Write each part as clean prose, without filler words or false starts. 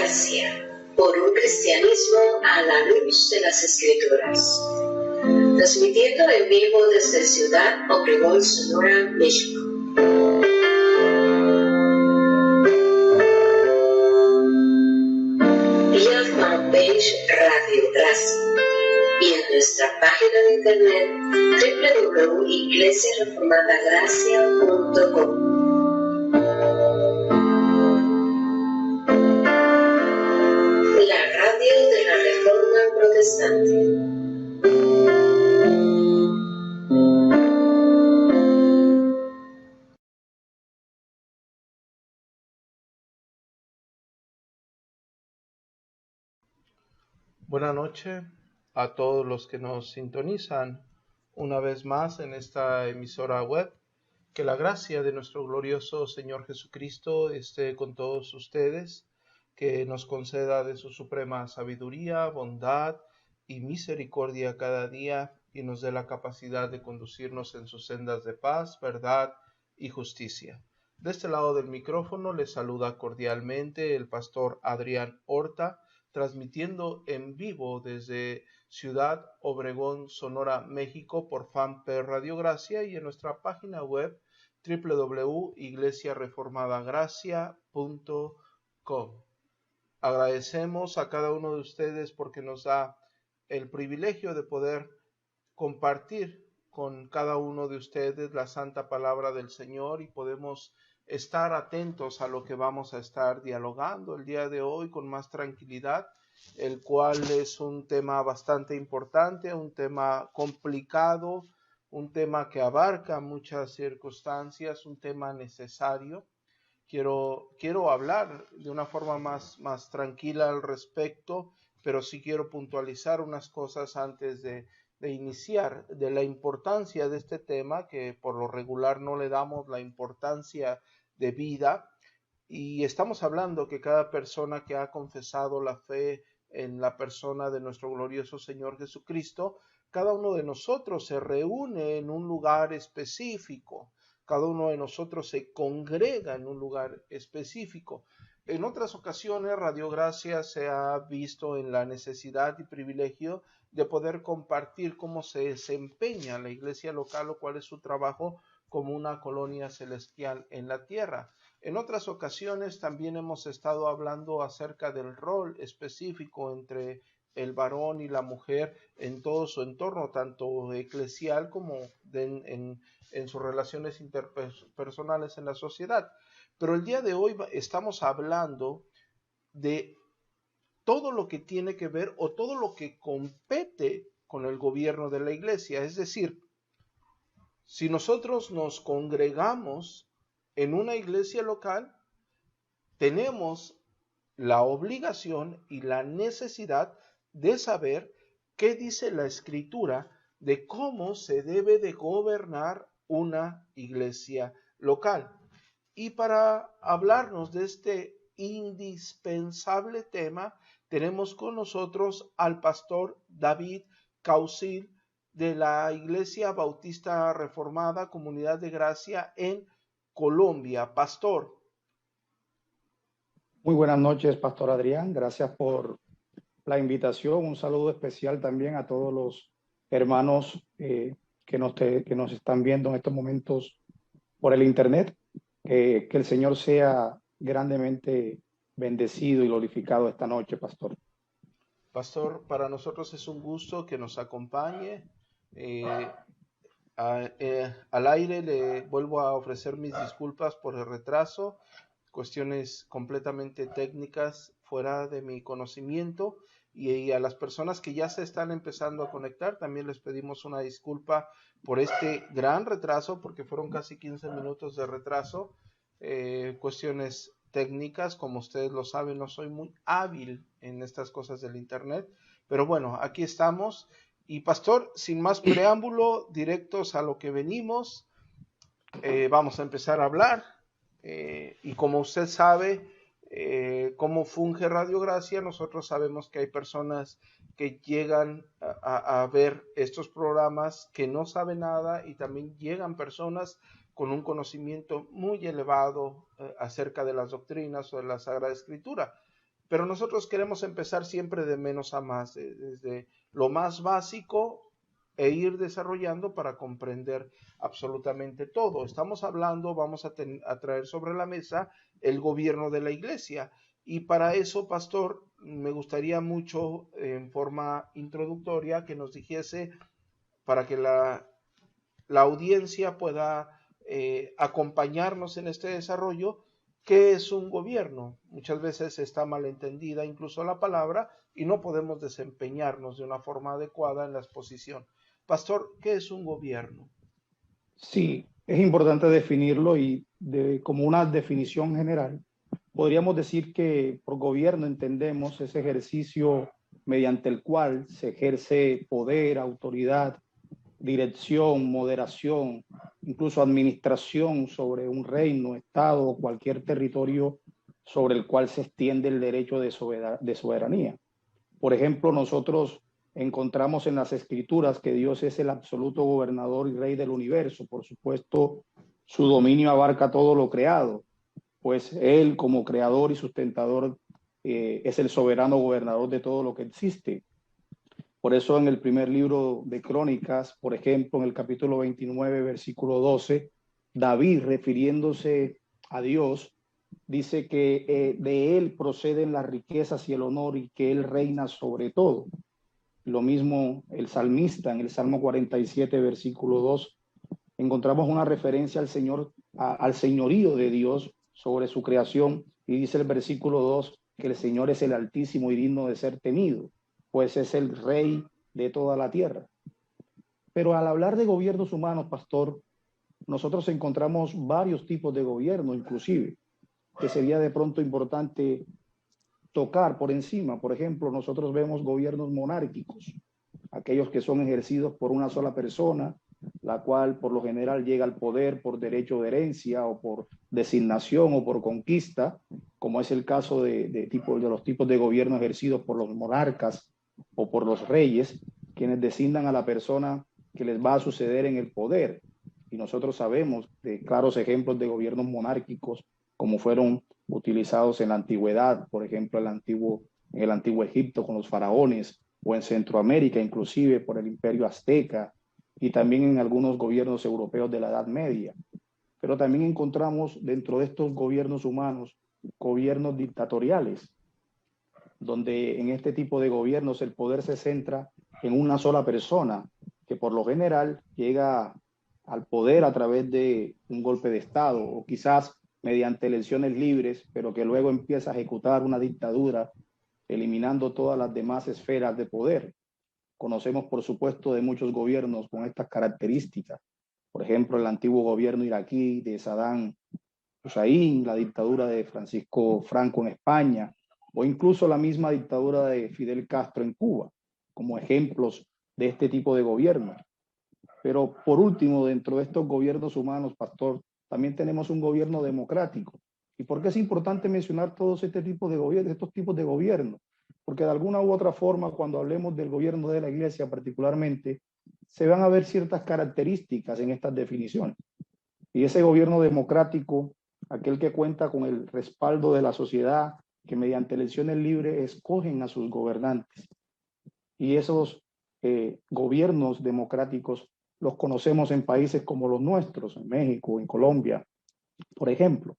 Gracia, por un cristianismo a la luz de las Escrituras. Transmitiendo en vivo desde Ciudad Obregón, Sonora, México. Vía fanpage Radio Gracia y en nuestra página de internet www.iglesiareformadagracia.com. La radio de la Reforma Protestante. Buenas noches a todos los que nos sintonizan una vez más en esta emisora web. Que la gracia de nuestro glorioso Señor Jesucristo esté con todos ustedes, que nos conceda de su suprema sabiduría, bondad y misericordia cada día y nos dé la capacidad de conducirnos en sus sendas de paz, verdad y justicia. De este lado del micrófono les saluda cordialmente el pastor Adrián Horta, transmitiendo en vivo desde Ciudad Obregón, Sonora, México por fanpage Radio Gracia y en nuestra página web www.iglesiareformadagracia.com. Agradecemos a cada uno de ustedes porque nos da el privilegio de poder compartir con cada uno de ustedes la santa palabra del Señor y podemos estar atentos a lo que vamos a estar dialogando el día de hoy con más tranquilidad, el cual es un tema bastante importante, un tema complicado, un tema que abarca muchas circunstancias, un tema necesario. Quiero hablar de una forma más tranquila al respecto, pero sí quiero puntualizar unas cosas antes de iniciar, de la importancia de este tema, que por lo regular no le damos la importancia de vida, y estamos hablando que cada persona que ha confesado la fe en la persona de nuestro glorioso Señor Jesucristo, cada uno de nosotros se reúne en un lugar específico, cada uno de nosotros se congrega en un lugar específico. En otras ocasiones, Radio Gracia se ha visto en la necesidad y privilegio de poder compartir cómo se desempeña la iglesia local o cuál es su trabajo como una colonia celestial en la tierra. En otras ocasiones también hemos estado hablando acerca del rol específico entre el varón y la mujer en todo su entorno, tanto eclesial como en sus relaciones interpersonales en la sociedad. Pero el día de hoy estamos hablando de todo lo que tiene que ver o todo lo que compete con el gobierno de la iglesia. Es decir, si nosotros nos congregamos en una iglesia local, tenemos la obligación y la necesidad de saber qué dice la Escritura de cómo se debe de gobernar una iglesia local. Y para hablarnos de este indispensable tema, tenemos con nosotros al pastor David Causil de la Iglesia Bautista Reformada Comunidad de Gracia en Colombia. Pastor. Muy buenas noches, pastor Adrián. Gracias por la invitación. Un saludo especial también a todos los hermanos que nos están viendo en estos momentos por el internet. Que el Señor sea grandemente bendecido y glorificado esta noche, pastor. Pastor, para nosotros es un gusto que nos acompañe. Al aire le vuelvo a ofrecer mis disculpas por el retraso, cuestiones completamente técnicas fuera de mi conocimiento, y a las personas que ya se están empezando a conectar también les pedimos una disculpa por este gran retraso, porque fueron casi 15 minutos de retraso, cuestiones técnicas. Como ustedes lo saben, no soy muy hábil en estas cosas del internet, pero bueno, aquí estamos. Y pastor, sin más preámbulo, directos a lo que venimos, vamos a empezar a hablar. Y como usted sabe cómo funge Radio Gracia, nosotros sabemos que hay personas que llegan a ver estos programas que no saben nada, y también llegan personas con un conocimiento muy elevado acerca de las doctrinas o de la Sagrada Escritura. pero nosotros queremos empezar siempre de menos a más, desde lo más básico e ir desarrollando para comprender absolutamente todo. Estamos hablando, vamos a traer sobre la mesa el gobierno de la iglesia. Y para eso, pastor, me gustaría mucho en forma introductoria que nos dijese, para que la audiencia pueda acompañarnos en este desarrollo, qué es un gobierno. Muchas veces está malentendida incluso la palabra y no podemos desempeñarnos de una forma adecuada en la exposición. Pastor, ¿qué es un gobierno? Sí, es importante definirlo como una definición general, podríamos decir que por gobierno entendemos ese ejercicio mediante el cual se ejerce poder, autoridad, dirección, moderación, incluso administración sobre un reino, estado o cualquier territorio sobre el cual se extiende el derecho de soberanía. Por ejemplo, nosotros encontramos en las escrituras que Dios es el absoluto gobernador y rey del universo. Por supuesto, su dominio abarca todo lo creado, pues Él como creador y sustentador es el soberano gobernador de todo lo que existe. Por eso en el primer libro de Crónicas, por ejemplo, en el capítulo 29, versículo 12, David, refiriéndose a Dios, dice que de Él proceden las riquezas y el honor y que Él reina sobre todo. Lo mismo el salmista en el Salmo 47, versículo 2, encontramos una referencia al señorío de Dios sobre su creación, y dice el versículo 2 que el Señor es el Altísimo y digno de ser temido, pues es el Rey de toda la tierra. Pero al hablar de gobiernos humanos, pastor, nosotros encontramos varios tipos de gobierno, inclusive, que sería de pronto importante tocar por encima. Por ejemplo, nosotros vemos gobiernos monárquicos, aquellos que son ejercidos por una sola persona, la cual por lo general llega al poder por derecho de herencia o por designación o por conquista, como es el caso de los tipos de gobierno ejercidos por los monarcas o por los reyes, quienes designan a la persona que les va a suceder en el poder. Y nosotros sabemos de claros ejemplos de gobiernos monárquicos como fueron utilizados en la antigüedad, por ejemplo, en el antiguo Egipto con los faraones, o en Centroamérica, inclusive por el Imperio Azteca, y también en algunos gobiernos europeos de la Edad Media. Pero también encontramos dentro de estos gobiernos humanos gobiernos dictatoriales, donde en este tipo de gobiernos el poder se centra en una sola persona, que por lo general llega al poder a través de un golpe de Estado o quizás mediante elecciones libres, pero que luego empieza a ejecutar una dictadura, eliminando todas las demás esferas de poder. Conocemos, por supuesto, de muchos gobiernos con estas características. Por ejemplo, el antiguo gobierno iraquí de Saddam Hussein, la dictadura de Francisco Franco en España, o incluso la misma dictadura de Fidel Castro en Cuba, como ejemplos de este tipo de gobierno. Pero por último, dentro de estos gobiernos humanos, pastor, también tenemos un gobierno democrático. ¿Y por qué es importante mencionar todos estos tipos de gobierno? Porque de alguna u otra forma, cuando hablemos del gobierno de la iglesia particularmente, se van a ver ciertas características en estas definiciones. Y ese gobierno democrático, aquel que cuenta con el respaldo de la sociedad, que mediante elecciones libres escogen a sus gobernantes. Y esos gobiernos democráticos los conocemos en países como los nuestros, en México, en Colombia, por ejemplo.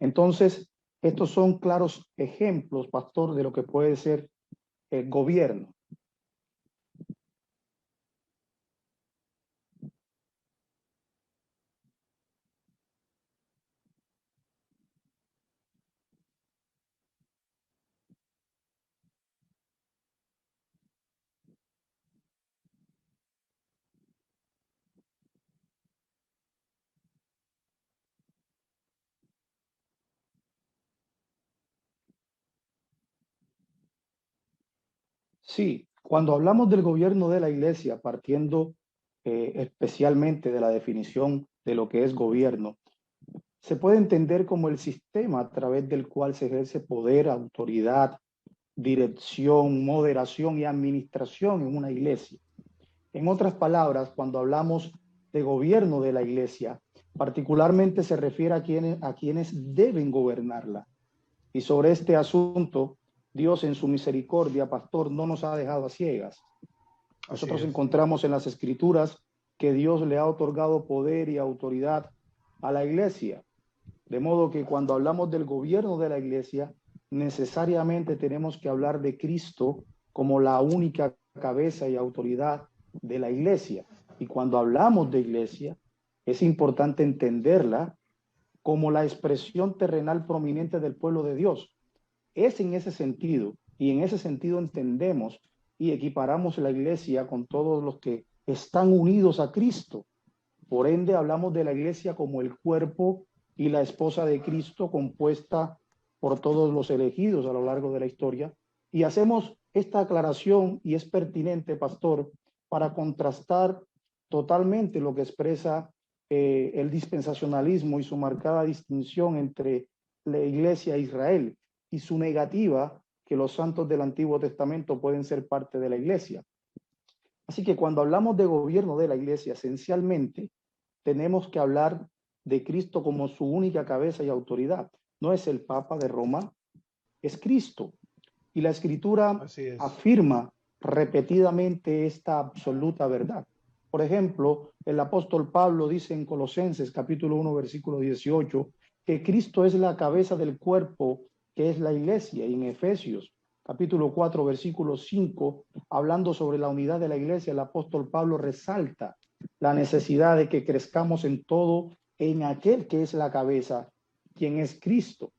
Entonces, estos son claros ejemplos, pastor, de lo que puede ser el gobierno. Sí, cuando hablamos del gobierno de la iglesia, partiendo especialmente de la definición de lo que es gobierno, se puede entender como el sistema a través del cual se ejerce poder, autoridad, dirección, moderación y administración en una iglesia. En otras palabras, cuando hablamos de gobierno de la iglesia, particularmente se refiere a quienes deben gobernarla. Y sobre este asunto Dios en su misericordia, pastor, no nos ha dejado a ciegas. Nosotros encontramos en las Escrituras que Dios le ha otorgado poder y autoridad a la iglesia. De modo que cuando hablamos del gobierno de la iglesia, necesariamente tenemos que hablar de Cristo como la única cabeza y autoridad de la iglesia. Y cuando hablamos de iglesia, es importante entenderla como la expresión terrenal prominente del pueblo de Dios. Es en ese sentido, y en ese sentido entendemos y equiparamos la iglesia con todos los que están unidos a Cristo. Por ende, hablamos de la iglesia como el cuerpo y la esposa de Cristo, compuesta por todos los elegidos a lo largo de la historia. Y hacemos esta aclaración, y es pertinente, pastor, para contrastar totalmente lo que expresa el dispensacionalismo y su marcada distinción entre la iglesia e Israel, y su negativa que los santos del Antiguo Testamento pueden ser parte de la iglesia. Así que cuando hablamos de gobierno de la iglesia, esencialmente tenemos que hablar de Cristo como su única cabeza y autoridad. No es el Papa de Roma, es Cristo. Y la Escritura afirma repetidamente esta absoluta verdad. Por ejemplo, el apóstol Pablo dice en Colosenses capítulo 1, versículo 18, que Cristo es la cabeza del cuerpo, que es la iglesia. Y en Efesios capítulo 4, versículo 5, hablando sobre la unidad de la iglesia, el apóstol Pablo resalta la necesidad de que crezcamos en todo en aquel que es la cabeza, quien es Cristo.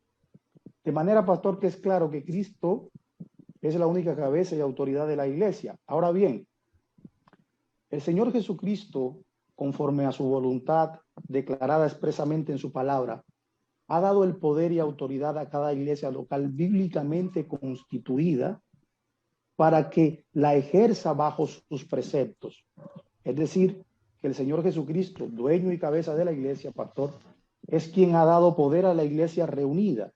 De manera, pastor, que es claro que Cristo es la única cabeza y autoridad de la iglesia. Ahora bien, el Señor Jesucristo, conforme a su voluntad declarada expresamente en su palabra, ha dado el poder y autoridad a cada iglesia local bíblicamente constituida para que la ejerza bajo sus preceptos. Es decir, que el Señor Jesucristo, dueño y cabeza de la iglesia, pastor, es quien ha dado poder a la iglesia reunida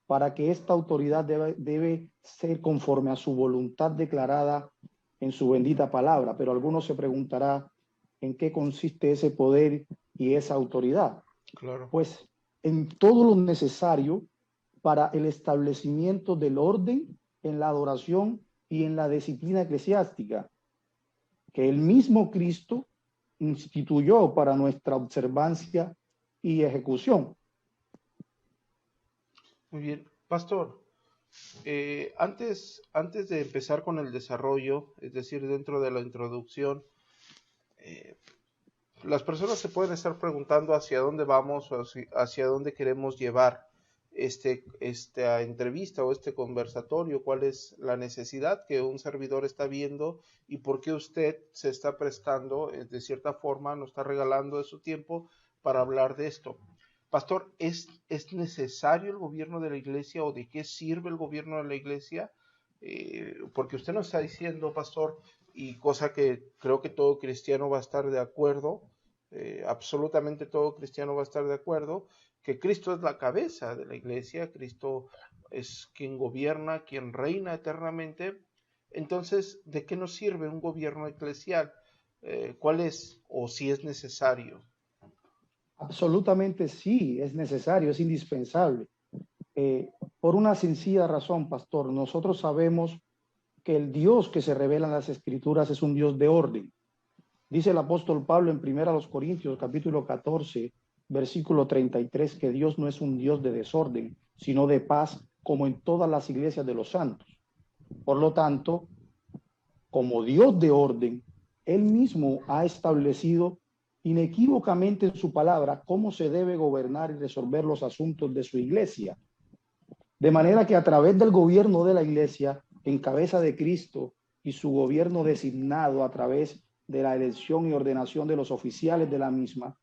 para que esta autoridad debe ser conforme a su voluntad declarada en su bendita palabra. Pero algunos se preguntará en qué consiste ese poder y esa autoridad. Claro. Pues en todo lo necesario para el establecimiento del orden en la adoración y en la disciplina eclesiástica, que el mismo Cristo instituyó para nuestra observancia y ejecución. Muy bien. Pastor, antes de empezar con el desarrollo, es decir, dentro de la introducción, las personas se pueden estar preguntando hacia dónde vamos o hacia dónde queremos llevar esta entrevista o este conversatorio, cuál es la necesidad que un servidor está viendo y por qué usted se está prestando, de cierta forma, nos está regalando de su tiempo para hablar de esto. Pastor, ¿es necesario el gobierno de la iglesia o de qué sirve el gobierno de la iglesia? Porque usted nos está diciendo, pastor, y cosa que creo que todo cristiano va a estar de acuerdo, absolutamente todo cristiano va a estar de acuerdo, que Cristo es la cabeza de la iglesia, Cristo es quien gobierna, quien reina eternamente. Entonces, ¿de qué nos sirve un gobierno eclesial? ¿Cuál es o si es necesario? Absolutamente sí, es necesario, es indispensable. Por una sencilla razón, pastor, nosotros sabemos que el Dios que se revela en las Escrituras es un Dios de orden. Dice el apóstol Pablo en 1 Corintios capítulo 14, versículo 33, que Dios no es un Dios de desorden, sino de paz, como en todas las iglesias de los santos. Por lo tanto, como Dios de orden, Él mismo ha establecido inequívocamente en su palabra cómo se debe gobernar y resolver los asuntos de su iglesia. De manera que a través del gobierno de la iglesia, en cabeza de Cristo, y su gobierno designado a través de la elección y ordenación de los oficiales de la misma,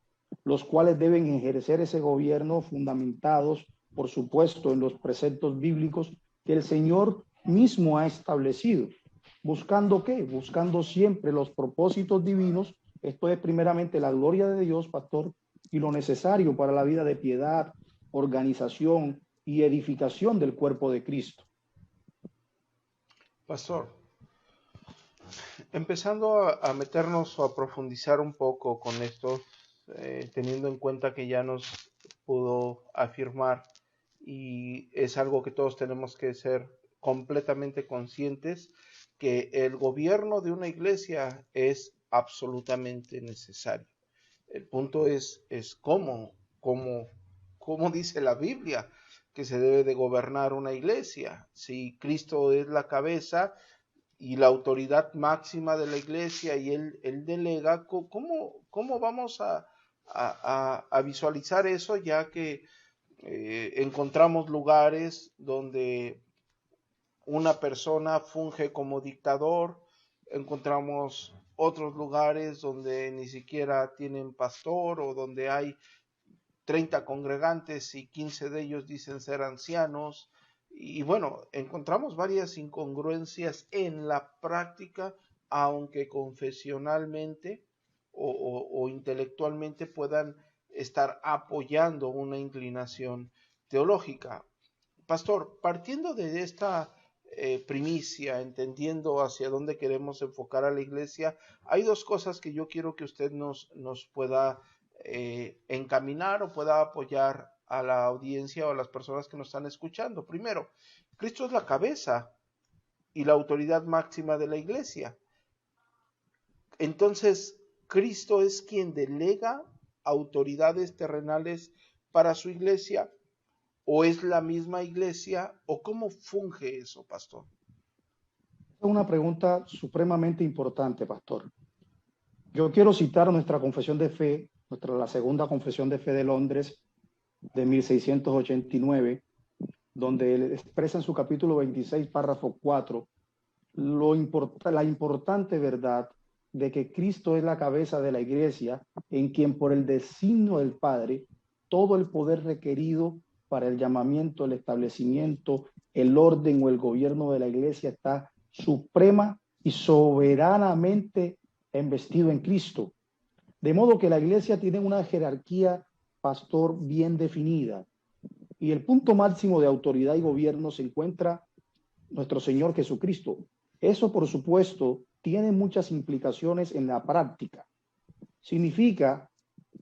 los cuales deben ejercer ese gobierno fundamentados, por supuesto, en los preceptos bíblicos que el Señor mismo ha establecido. ¿Buscando qué? Buscando siempre los propósitos divinos. Esto es primeramente la gloria de Dios, pastor, y lo necesario para la vida de piedad, organización y edificación del cuerpo de Cristo. Pastor, empezando a meternos o a profundizar un poco con esto, teniendo en cuenta que ya nos pudo afirmar y es algo que todos tenemos que ser completamente conscientes que el gobierno de una iglesia es absolutamente necesario. El punto es cómo dice la Biblia que se debe de gobernar una iglesia. Si Cristo es la cabeza y la autoridad máxima de la iglesia y él delega, ¿cómo vamos a visualizar eso, ya que encontramos lugares donde una persona funge como dictador, encontramos otros lugares donde ni siquiera tienen pastor o donde hay 30 congregantes y 15 de ellos dicen ser ancianos? Y bueno, encontramos varias incongruencias en la práctica, aunque confesionalmente o intelectualmente puedan estar apoyando una inclinación teológica. Pastor, partiendo de esta primicia, entendiendo hacia dónde queremos enfocar a la iglesia, hay dos cosas que yo quiero que usted nos pueda encaminar o pueda apoyar a la audiencia o a las personas que nos están escuchando. Primero, Cristo es la cabeza y la autoridad máxima de la iglesia. Entonces, Cristo es quien delega autoridades terrenales para su iglesia, ¿o es la misma iglesia? ¿O cómo funge eso, pastor? Es una pregunta supremamente importante, pastor. Yo quiero citar nuestra confesión de fe, la segunda confesión de fe de Londres de 1689, donde él expresa en su capítulo 26, párrafo 4, la importante verdad de que Cristo es la cabeza de la iglesia, en quien por el designio del Padre, todo el poder requerido para el llamamiento, el establecimiento, el orden o el gobierno de la iglesia está suprema y soberanamente investido en Cristo. De modo que la iglesia tiene una jerarquía, pastor, bien definida. Y el punto máximo de autoridad y gobierno se encuentra nuestro Señor Jesucristo. Eso, por supuesto, tiene muchas implicaciones en la práctica. Significa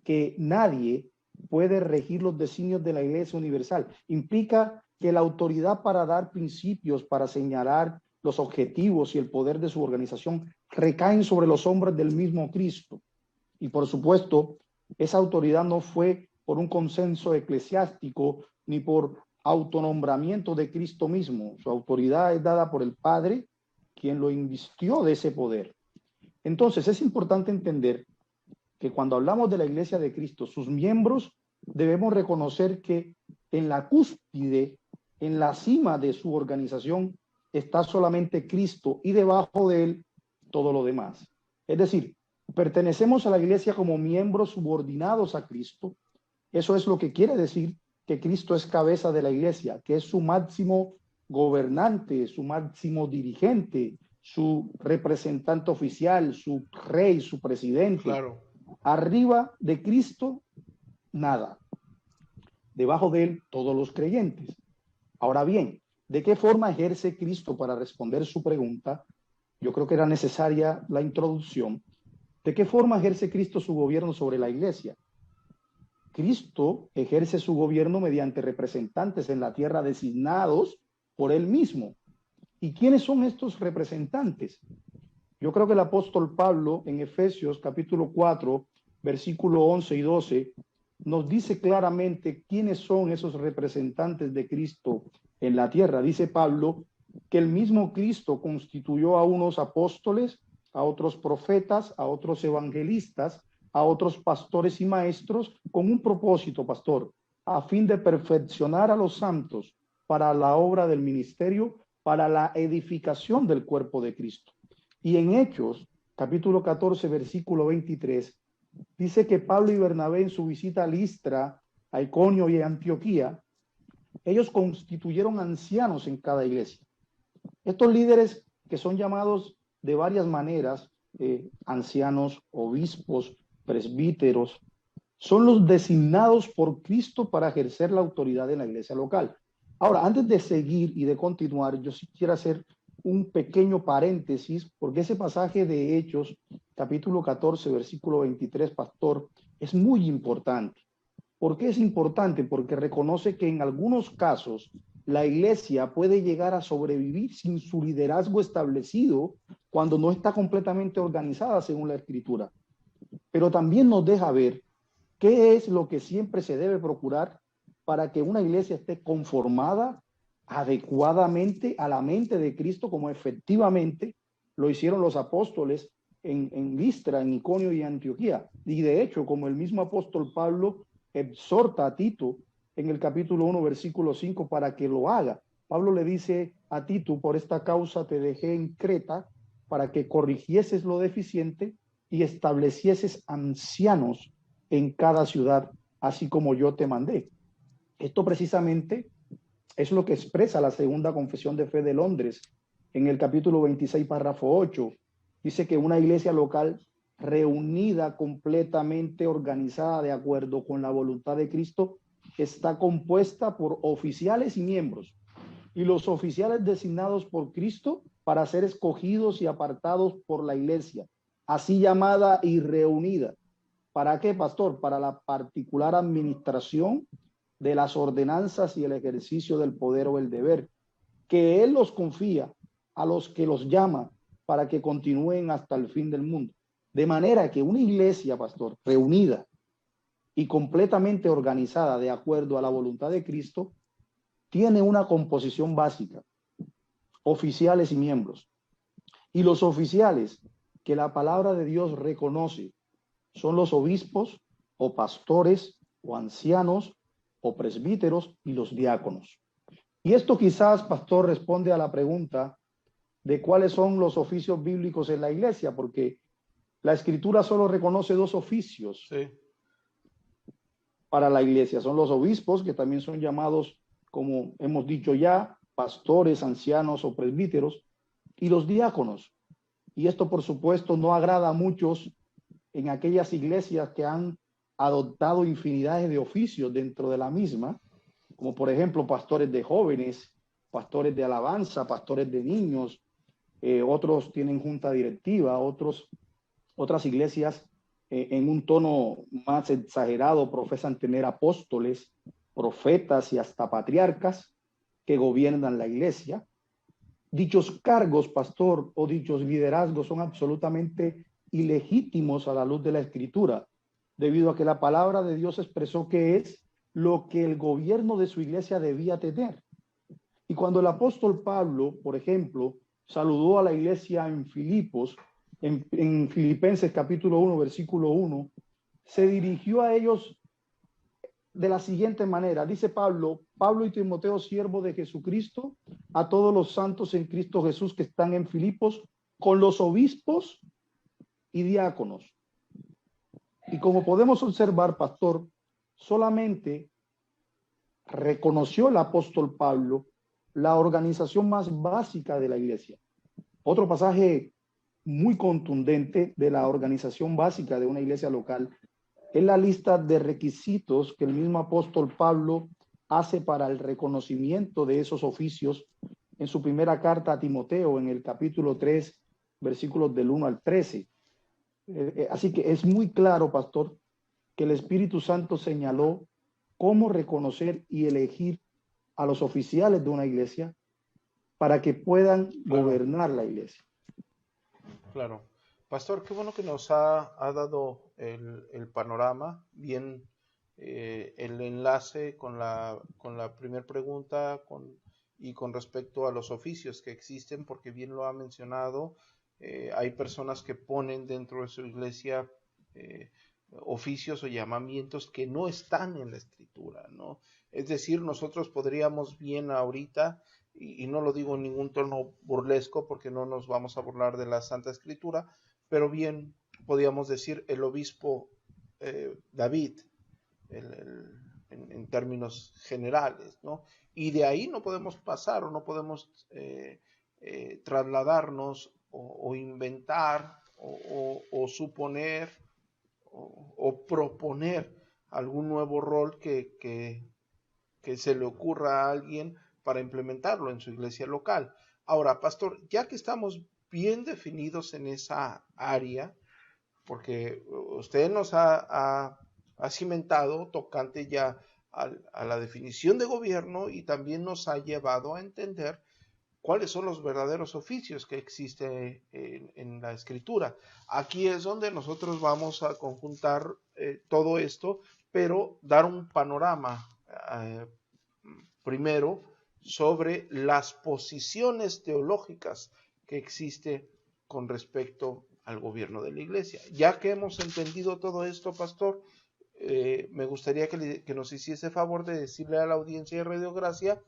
que nadie puede regir los designios de la Iglesia Universal. Implica que la autoridad para dar principios, para señalar los objetivos y el poder de su organización recaen sobre los hombros del mismo Cristo. Y por supuesto, esa autoridad no fue por un consenso eclesiástico ni por autonombramiento de Cristo mismo. Su autoridad es dada por el Padre, quien lo invistió de ese poder. Entonces, es importante entender que cuando hablamos de la iglesia de Cristo, sus miembros, debemos reconocer que en la cúspide, en la cima de su organización, está solamente Cristo y debajo de él todo lo demás. Es decir, pertenecemos a la iglesia como miembros subordinados a Cristo. Eso es lo que quiere decir que Cristo es cabeza de la iglesia, que es su máximo gobernante, su máximo dirigente, su representante oficial, su rey, su presidente. Claro. Arriba de Cristo, nada. Debajo de él, todos los creyentes. Ahora bien, ¿de qué forma ejerce Cristo? Para responder su pregunta, yo creo que era necesaria la introducción. ¿De qué forma ejerce Cristo su gobierno sobre la iglesia? Cristo ejerce su gobierno mediante representantes en la tierra designados por él mismo. ¿Y quiénes son estos representantes? Yo creo que el apóstol Pablo en Efesios capítulo 4, versículo 11 y 12, nos dice claramente quiénes son esos representantes de Cristo en la tierra. Dice Pablo que el mismo Cristo constituyó a unos apóstoles, a otros profetas, a otros evangelistas, a otros pastores y maestros, con un propósito, pastor, a fin de perfeccionar a los santos para la obra del ministerio, para la edificación del cuerpo de Cristo. Y en Hechos, capítulo 14, versículo 23, dice que Pablo y Bernabé en su visita a Listra, a Iconio y a Antioquía, ellos constituyeron ancianos en cada iglesia. Estos líderes que son llamados de varias maneras, ancianos, obispos, presbíteros, son los designados por Cristo para ejercer la autoridad en la iglesia local. Ahora, antes de seguir y de continuar, yo sí quiero hacer un pequeño paréntesis, porque ese pasaje de Hechos, capítulo 14, versículo 23, pastor, es muy importante. ¿Por qué es importante? Porque reconoce que en algunos casos la iglesia puede llegar a sobrevivir sin su liderazgo establecido cuando no está completamente organizada según la Escritura. Pero también nos deja ver qué es lo que siempre se debe procurar para que una iglesia esté conformada adecuadamente a la mente de Cristo, como efectivamente lo hicieron los apóstoles en Listra, en Iconio y Antioquía. Y de hecho, como el mismo apóstol Pablo exhorta a Tito en el capítulo 1, versículo 5, para que lo haga. Pablo le dice a Tito: por esta causa te dejé en Creta, para que corrigieses lo deficiente y establecieses ancianos en cada ciudad, así como yo te mandé. Esto precisamente es lo que expresa la Segunda Confesión de Fe de Londres en el capítulo 26, párrafo 8. Dice que una iglesia local reunida, completamente organizada de acuerdo con la voluntad de Cristo, está compuesta por oficiales y miembros, y los oficiales designados por Cristo para ser escogidos y apartados por la iglesia, así llamada y reunida. ¿Para qué, pastor? Para la particular administración de las ordenanzas y el ejercicio del poder o el deber, que Él los confía a los que los llama para que continúen hasta el fin del mundo. De manera que una iglesia, pastor, reunida y completamente organizada de acuerdo a la voluntad de Cristo, tiene una composición básica: oficiales y miembros. Y los oficiales que la palabra de Dios reconoce son los obispos o pastores o ancianos o presbíteros y los diáconos. Y esto quizás, pastor, responde a la pregunta de cuáles son los oficios bíblicos en la iglesia, porque la Escritura solo reconoce dos oficios para la iglesia. Son los obispos, que también son llamados, como hemos dicho ya, pastores, ancianos o presbíteros, y los diáconos. Y esto, por supuesto, no agrada a muchos en aquellas iglesias que han adoptado infinidades de oficios dentro de la misma, como por ejemplo pastores de jóvenes, pastores de alabanza, pastores de niños, otros tienen junta directiva, otras iglesias en un tono más exagerado profesan tener apóstoles, profetas y hasta patriarcas que gobiernan la iglesia. Dichos cargos, pastor, o dichos liderazgos son absolutamente ilegítimos a la luz de la Escritura, debido a que la palabra de Dios expresó que es lo que el gobierno de su iglesia debía tener. Y cuando el apóstol Pablo, por ejemplo, saludó a la iglesia en Filipos, en Filipenses capítulo 1, versículo 1, se dirigió a ellos de la siguiente manera. Dice Pablo y Timoteo, siervo de Jesucristo, a todos los santos en Cristo Jesús que están en Filipos, con los obispos y diáconos. Y como podemos observar, pastor, solamente reconoció el apóstol Pablo la organización más básica de la iglesia. Otro pasaje muy contundente de la organización básica de una iglesia local es la lista de requisitos que el mismo apóstol Pablo hace para el reconocimiento de esos oficios en su primera carta a Timoteo, en el capítulo 3, versículos del 1 al 13. Así que es muy claro, pastor, que el Espíritu Santo señaló cómo reconocer y elegir a los oficiales de una iglesia para que puedan gobernar la iglesia. Claro. Pastor, qué bueno que nos ha dado el panorama, bien el enlace con la primera pregunta y con respecto a los oficios que existen, porque bien lo ha mencionado, hay personas que ponen dentro de su iglesia oficios o llamamientos que no están en la Escritura, ¿no? Es decir, nosotros podríamos bien ahorita, y no lo digo en ningún tono burlesco porque no nos vamos a burlar de la Santa Escritura, pero bien podríamos decir el obispo David, en términos generales, ¿no? Y de ahí no podemos pasar o no podemos trasladarnos o inventar o suponer o proponer algún nuevo rol que se le ocurra a alguien para implementarlo en su iglesia local. Ahora, pastor, ya que estamos bien definidos en esa área, porque usted nos ha cimentado tocante ya a la definición de gobierno y también nos ha llevado a entender cuáles son los verdaderos oficios que existen en la Escritura. Aquí es donde nosotros vamos a conjuntar todo esto, pero dar un panorama primero sobre las posiciones teológicas que existe con respecto al gobierno de la iglesia. Ya que hemos entendido todo esto, pastor, me gustaría que nos hiciese favor de decirle a la audiencia de Radio Gracia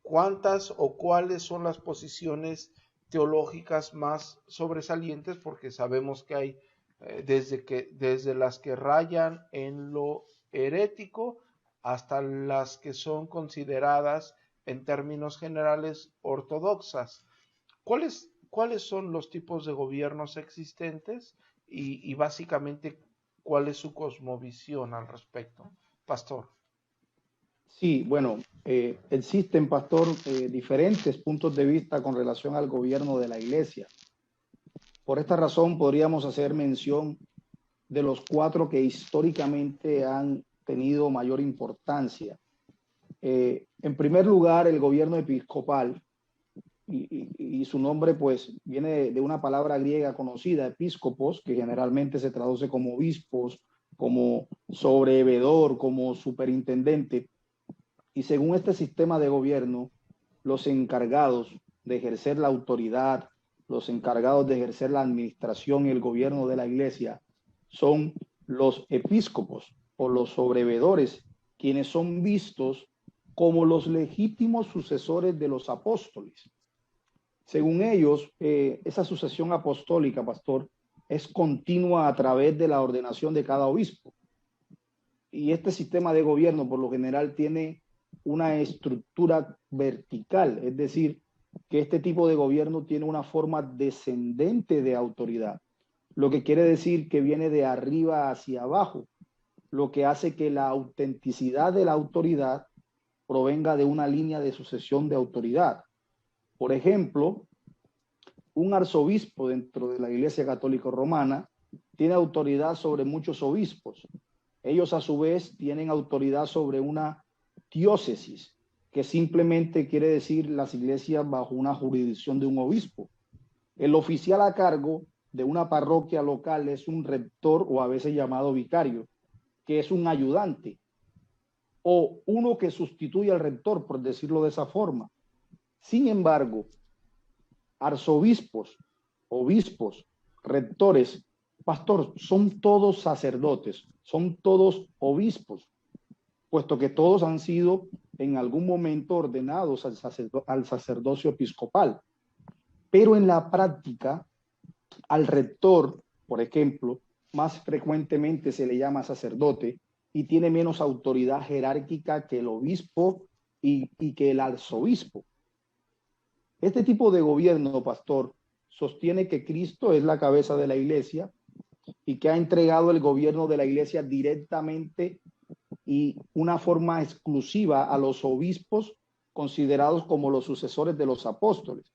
cuántas o cuáles son las posiciones teológicas más sobresalientes, porque sabemos que hay desde las que rayan en lo herético hasta las que son consideradas en términos generales ortodoxas. ¿Cuáles son los tipos de gobiernos existentes y básicamente cuál es su cosmovisión al respecto, pastor? Sí, bueno, existen, pastor, diferentes puntos de vista con relación al gobierno de la iglesia. Por esta razón podríamos hacer mención de los 4 que históricamente han tenido mayor importancia. En primer lugar, el gobierno episcopal, y su nombre pues viene de una palabra griega conocida, episcopos, que generalmente se traduce como obispos, como sobreveedor, como superintendente. Y según este sistema de gobierno, los encargados de ejercer la autoridad, los encargados de ejercer la administración y el gobierno de la iglesia son los episcopos o los sobreveedores, quienes son vistos como los legítimos sucesores de los apóstoles. Según ellos, esa sucesión apostólica, pastor, es continua a través de la ordenación de cada obispo. Y este sistema de gobierno, por lo general, tiene una estructura vertical, es decir, que este tipo de gobierno tiene una forma descendente de autoridad, lo que quiere decir que viene de arriba hacia abajo, lo que hace que la autenticidad de la autoridad provenga de una línea de sucesión de autoridad. Por ejemplo, un arzobispo dentro de la Iglesia Católica Romana tiene autoridad sobre muchos obispos. Ellos a su vez tienen autoridad sobre una diócesis, que simplemente quiere decir las iglesias bajo una jurisdicción de un obispo. El oficial a cargo de una parroquia local es un rector o a veces llamado vicario, que es un ayudante o uno que sustituye al rector, por decirlo de esa forma. Sin embargo, arzobispos, obispos, rectores, pastor, son todos sacerdotes, son todos obispos, puesto que todos han sido en algún momento ordenados al sacerdocio episcopal. Pero en la práctica, al rector, por ejemplo, más frecuentemente se le llama sacerdote y tiene menos autoridad jerárquica que el obispo y que el arzobispo. Este tipo de gobierno, pastor, sostiene que Cristo es la cabeza de la iglesia y que ha entregado el gobierno de la iglesia directamente y una forma exclusiva a los obispos considerados como los sucesores de los apóstoles.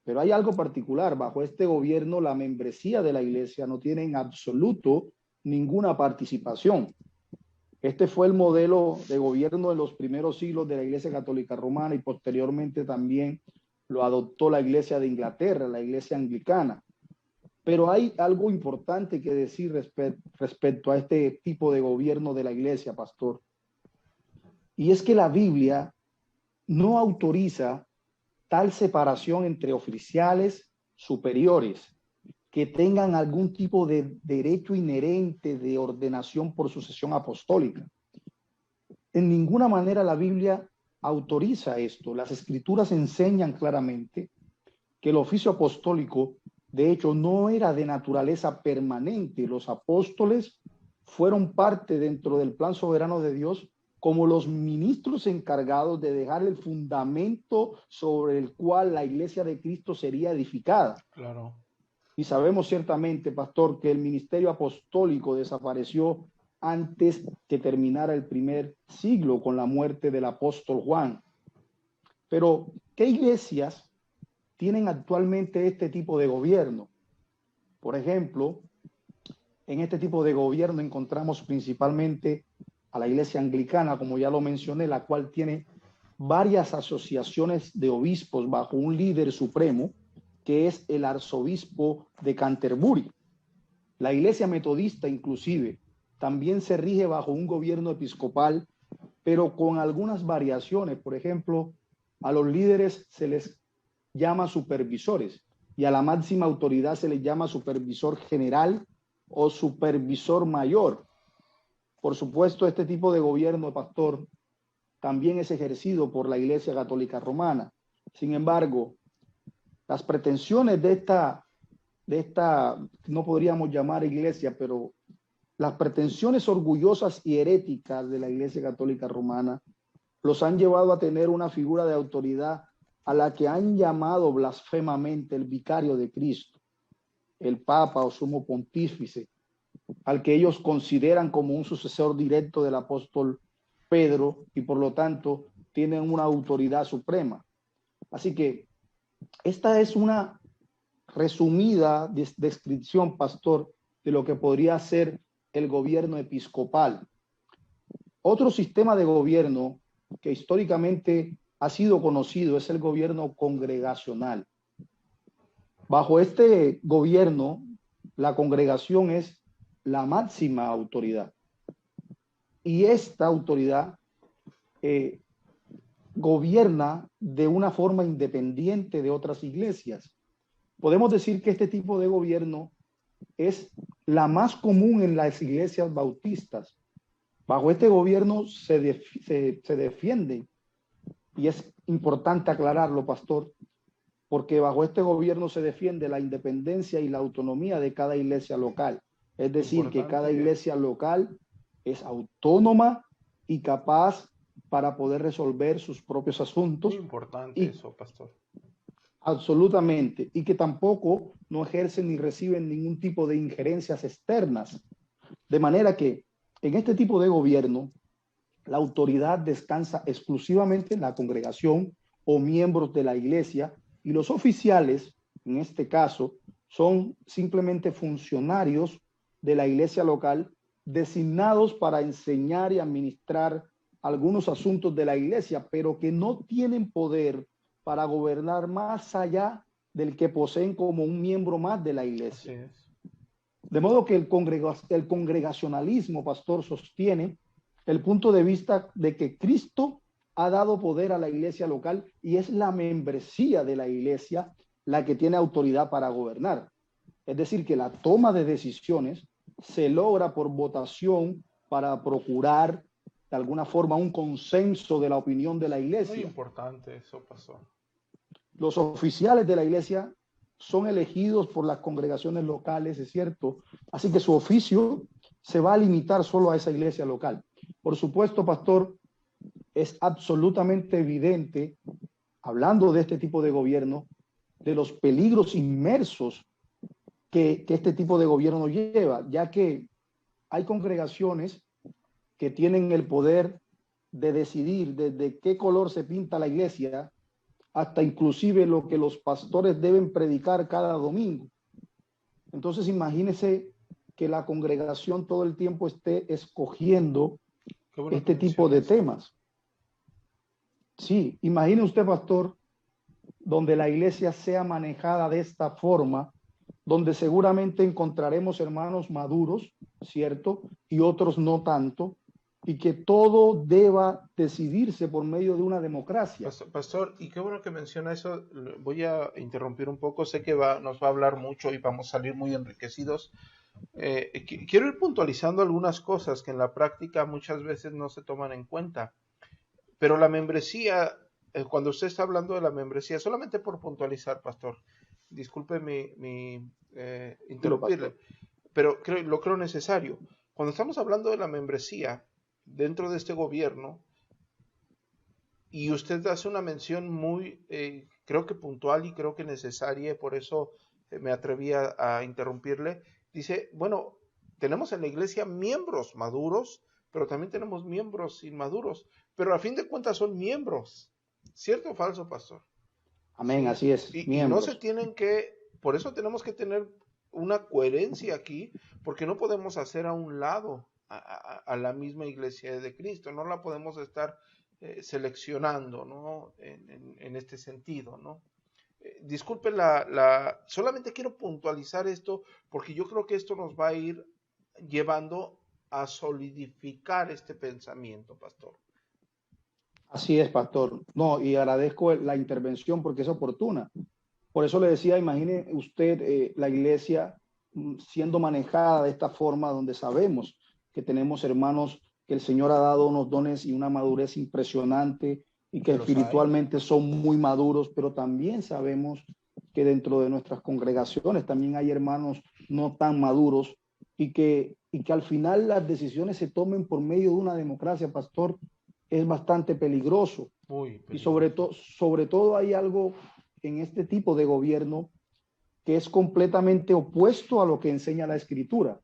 Pero hay algo particular: bajo este gobierno la membresía de la iglesia no tiene en absoluto ninguna participación. Este fue el modelo de gobierno en los primeros siglos de la Iglesia Católica Romana y posteriormente también lo adoptó la Iglesia de Inglaterra, la Iglesia Anglicana. Pero hay algo importante que decir respecto a este tipo de gobierno de la iglesia, pastor. Y es que la Biblia no autoriza tal separación entre oficiales superiores que tengan algún tipo de derecho inherente de ordenación por sucesión apostólica. En ninguna manera la Biblia autoriza esto. Las escrituras enseñan claramente que el oficio apostólico, de hecho, no era de naturaleza permanente. Los apóstoles fueron parte dentro del plan soberano de Dios como los ministros encargados de dejar el fundamento sobre el cual la iglesia de Cristo sería edificada. Claro. Y sabemos ciertamente, pastor, que el ministerio apostólico desapareció antes que terminara el primer siglo con la muerte del apóstol Juan. Pero, ¿qué iglesias tienen actualmente este tipo de gobierno? Por ejemplo, en este tipo de gobierno encontramos principalmente a la iglesia anglicana, como ya lo mencioné, la cual tiene varias asociaciones de obispos bajo un líder supremo, que es el arzobispo de Canterbury. La iglesia metodista, inclusive, también se rige bajo un gobierno episcopal, pero con algunas variaciones. Por ejemplo, a los líderes se les llama supervisores y a la máxima autoridad se les llama supervisor general o supervisor mayor. Por supuesto, este tipo de gobierno, pastor, también es ejercido por la Iglesia Católica Romana. Sin embargo, las pretensiones de esta, no podríamos llamar iglesia, pero las pretensiones orgullosas y heréticas de la Iglesia Católica Romana los han llevado a tener una figura de autoridad a la que han llamado blasfemamente el vicario de Cristo, el Papa o Sumo Pontífice, al que ellos consideran como un sucesor directo del apóstol Pedro y por lo tanto tienen una autoridad suprema. Así que esta es una resumida descripción, pastor, de lo que podría ser el gobierno episcopal. Otro sistema de gobierno que históricamente ha sido conocido es el gobierno congregacional. Bajo este gobierno, la congregación es la máxima autoridad. Y esta autoridad gobierna de una forma independiente de otras iglesias. Podemos decir que este tipo de gobierno es la más común en las iglesias bautistas. Bajo este gobierno se defiende, y es importante aclararlo, pastor, porque bajo este gobierno se defiende la independencia y la autonomía de cada iglesia local. Es decir, que cada iglesia local es autónoma y capaz para poder resolver sus propios asuntos. Muy importante eso, pastor. Absolutamente. Y que tampoco no ejercen ni reciben ningún tipo de injerencias externas. De manera que en este tipo de gobierno, la autoridad descansa exclusivamente en la congregación o miembros de la iglesia, y los oficiales, en este caso, son simplemente funcionarios de la iglesia local designados para enseñar y administrar algunos asuntos de la iglesia, pero que no tienen poder para gobernar más allá del que poseen como un miembro más de la iglesia. De modo que el congregacionalismo, pastor, sostiene el punto de vista de que Cristo ha dado poder a la iglesia local y es la membresía de la iglesia la que tiene autoridad para gobernar. Es decir, que la toma de decisiones se logra por votación para procurar de alguna forma un consenso de la opinión de la iglesia. Muy importante eso, pastor. Los oficiales de la iglesia son elegidos por las congregaciones locales, es cierto. Así que su oficio se va a limitar solo a esa iglesia local. Por supuesto, pastor, es absolutamente evidente, hablando de este tipo de gobierno, de los peligros inmersos que este tipo de gobierno lleva, ya que hay congregaciones que tienen el poder de decidir desde qué color se pinta la iglesia hasta inclusive lo que los pastores deben predicar cada domingo. Entonces imagínese que la congregación todo el tiempo esté escogiendo este tipo de temas. Sí, imagine usted, pastor, donde la iglesia sea manejada de esta forma, donde seguramente encontraremos hermanos maduros, ¿cierto? Y otros no tanto, y que todo deba decidirse por medio de una democracia. Pastor, y qué bueno que menciona eso. Voy a interrumpir un poco, sé que nos va a hablar mucho y vamos a salir muy enriquecidos. Quiero ir puntualizando algunas cosas que en la práctica muchas veces no se toman en cuenta. Pero la membresía, cuando usted está hablando de la membresía, solamente por puntualizar, pastor, disculpe mi interrumpirle, pero lo creo necesario. Cuando estamos hablando de la membresía dentro de este gobierno, y usted hace una mención muy, creo que puntual y creo que necesaria, por eso me atreví a interrumpirle, dice, bueno, tenemos en la iglesia miembros maduros, pero también tenemos miembros inmaduros, pero a fin de cuentas son miembros, ¿cierto o falso, pastor? Amén, sí, así es. Y no se tienen que, por eso tenemos que tener una coherencia aquí, porque no podemos hacer a un lado a la misma iglesia de Cristo, no la podemos estar seleccionando, ¿no? En este sentido, ¿no? Disculpe solamente quiero puntualizar esto porque yo creo que esto nos va a ir llevando a solidificar este pensamiento, pastor. Así es, pastor. No, y agradezco la intervención porque es oportuna. Por eso le decía, imagine usted la iglesia siendo manejada de esta forma, donde sabemos que tenemos hermanos que el Señor ha dado unos dones y una madurez impresionante y que espiritualmente son muy maduros, pero también sabemos que dentro de nuestras congregaciones también hay hermanos no tan maduros y que al final las decisiones se tomen por medio de una democracia, pastor, es bastante peligroso. Muy peligroso. Y sobre todo hay algo en este tipo de gobierno que es completamente opuesto a lo que enseña la Escritura.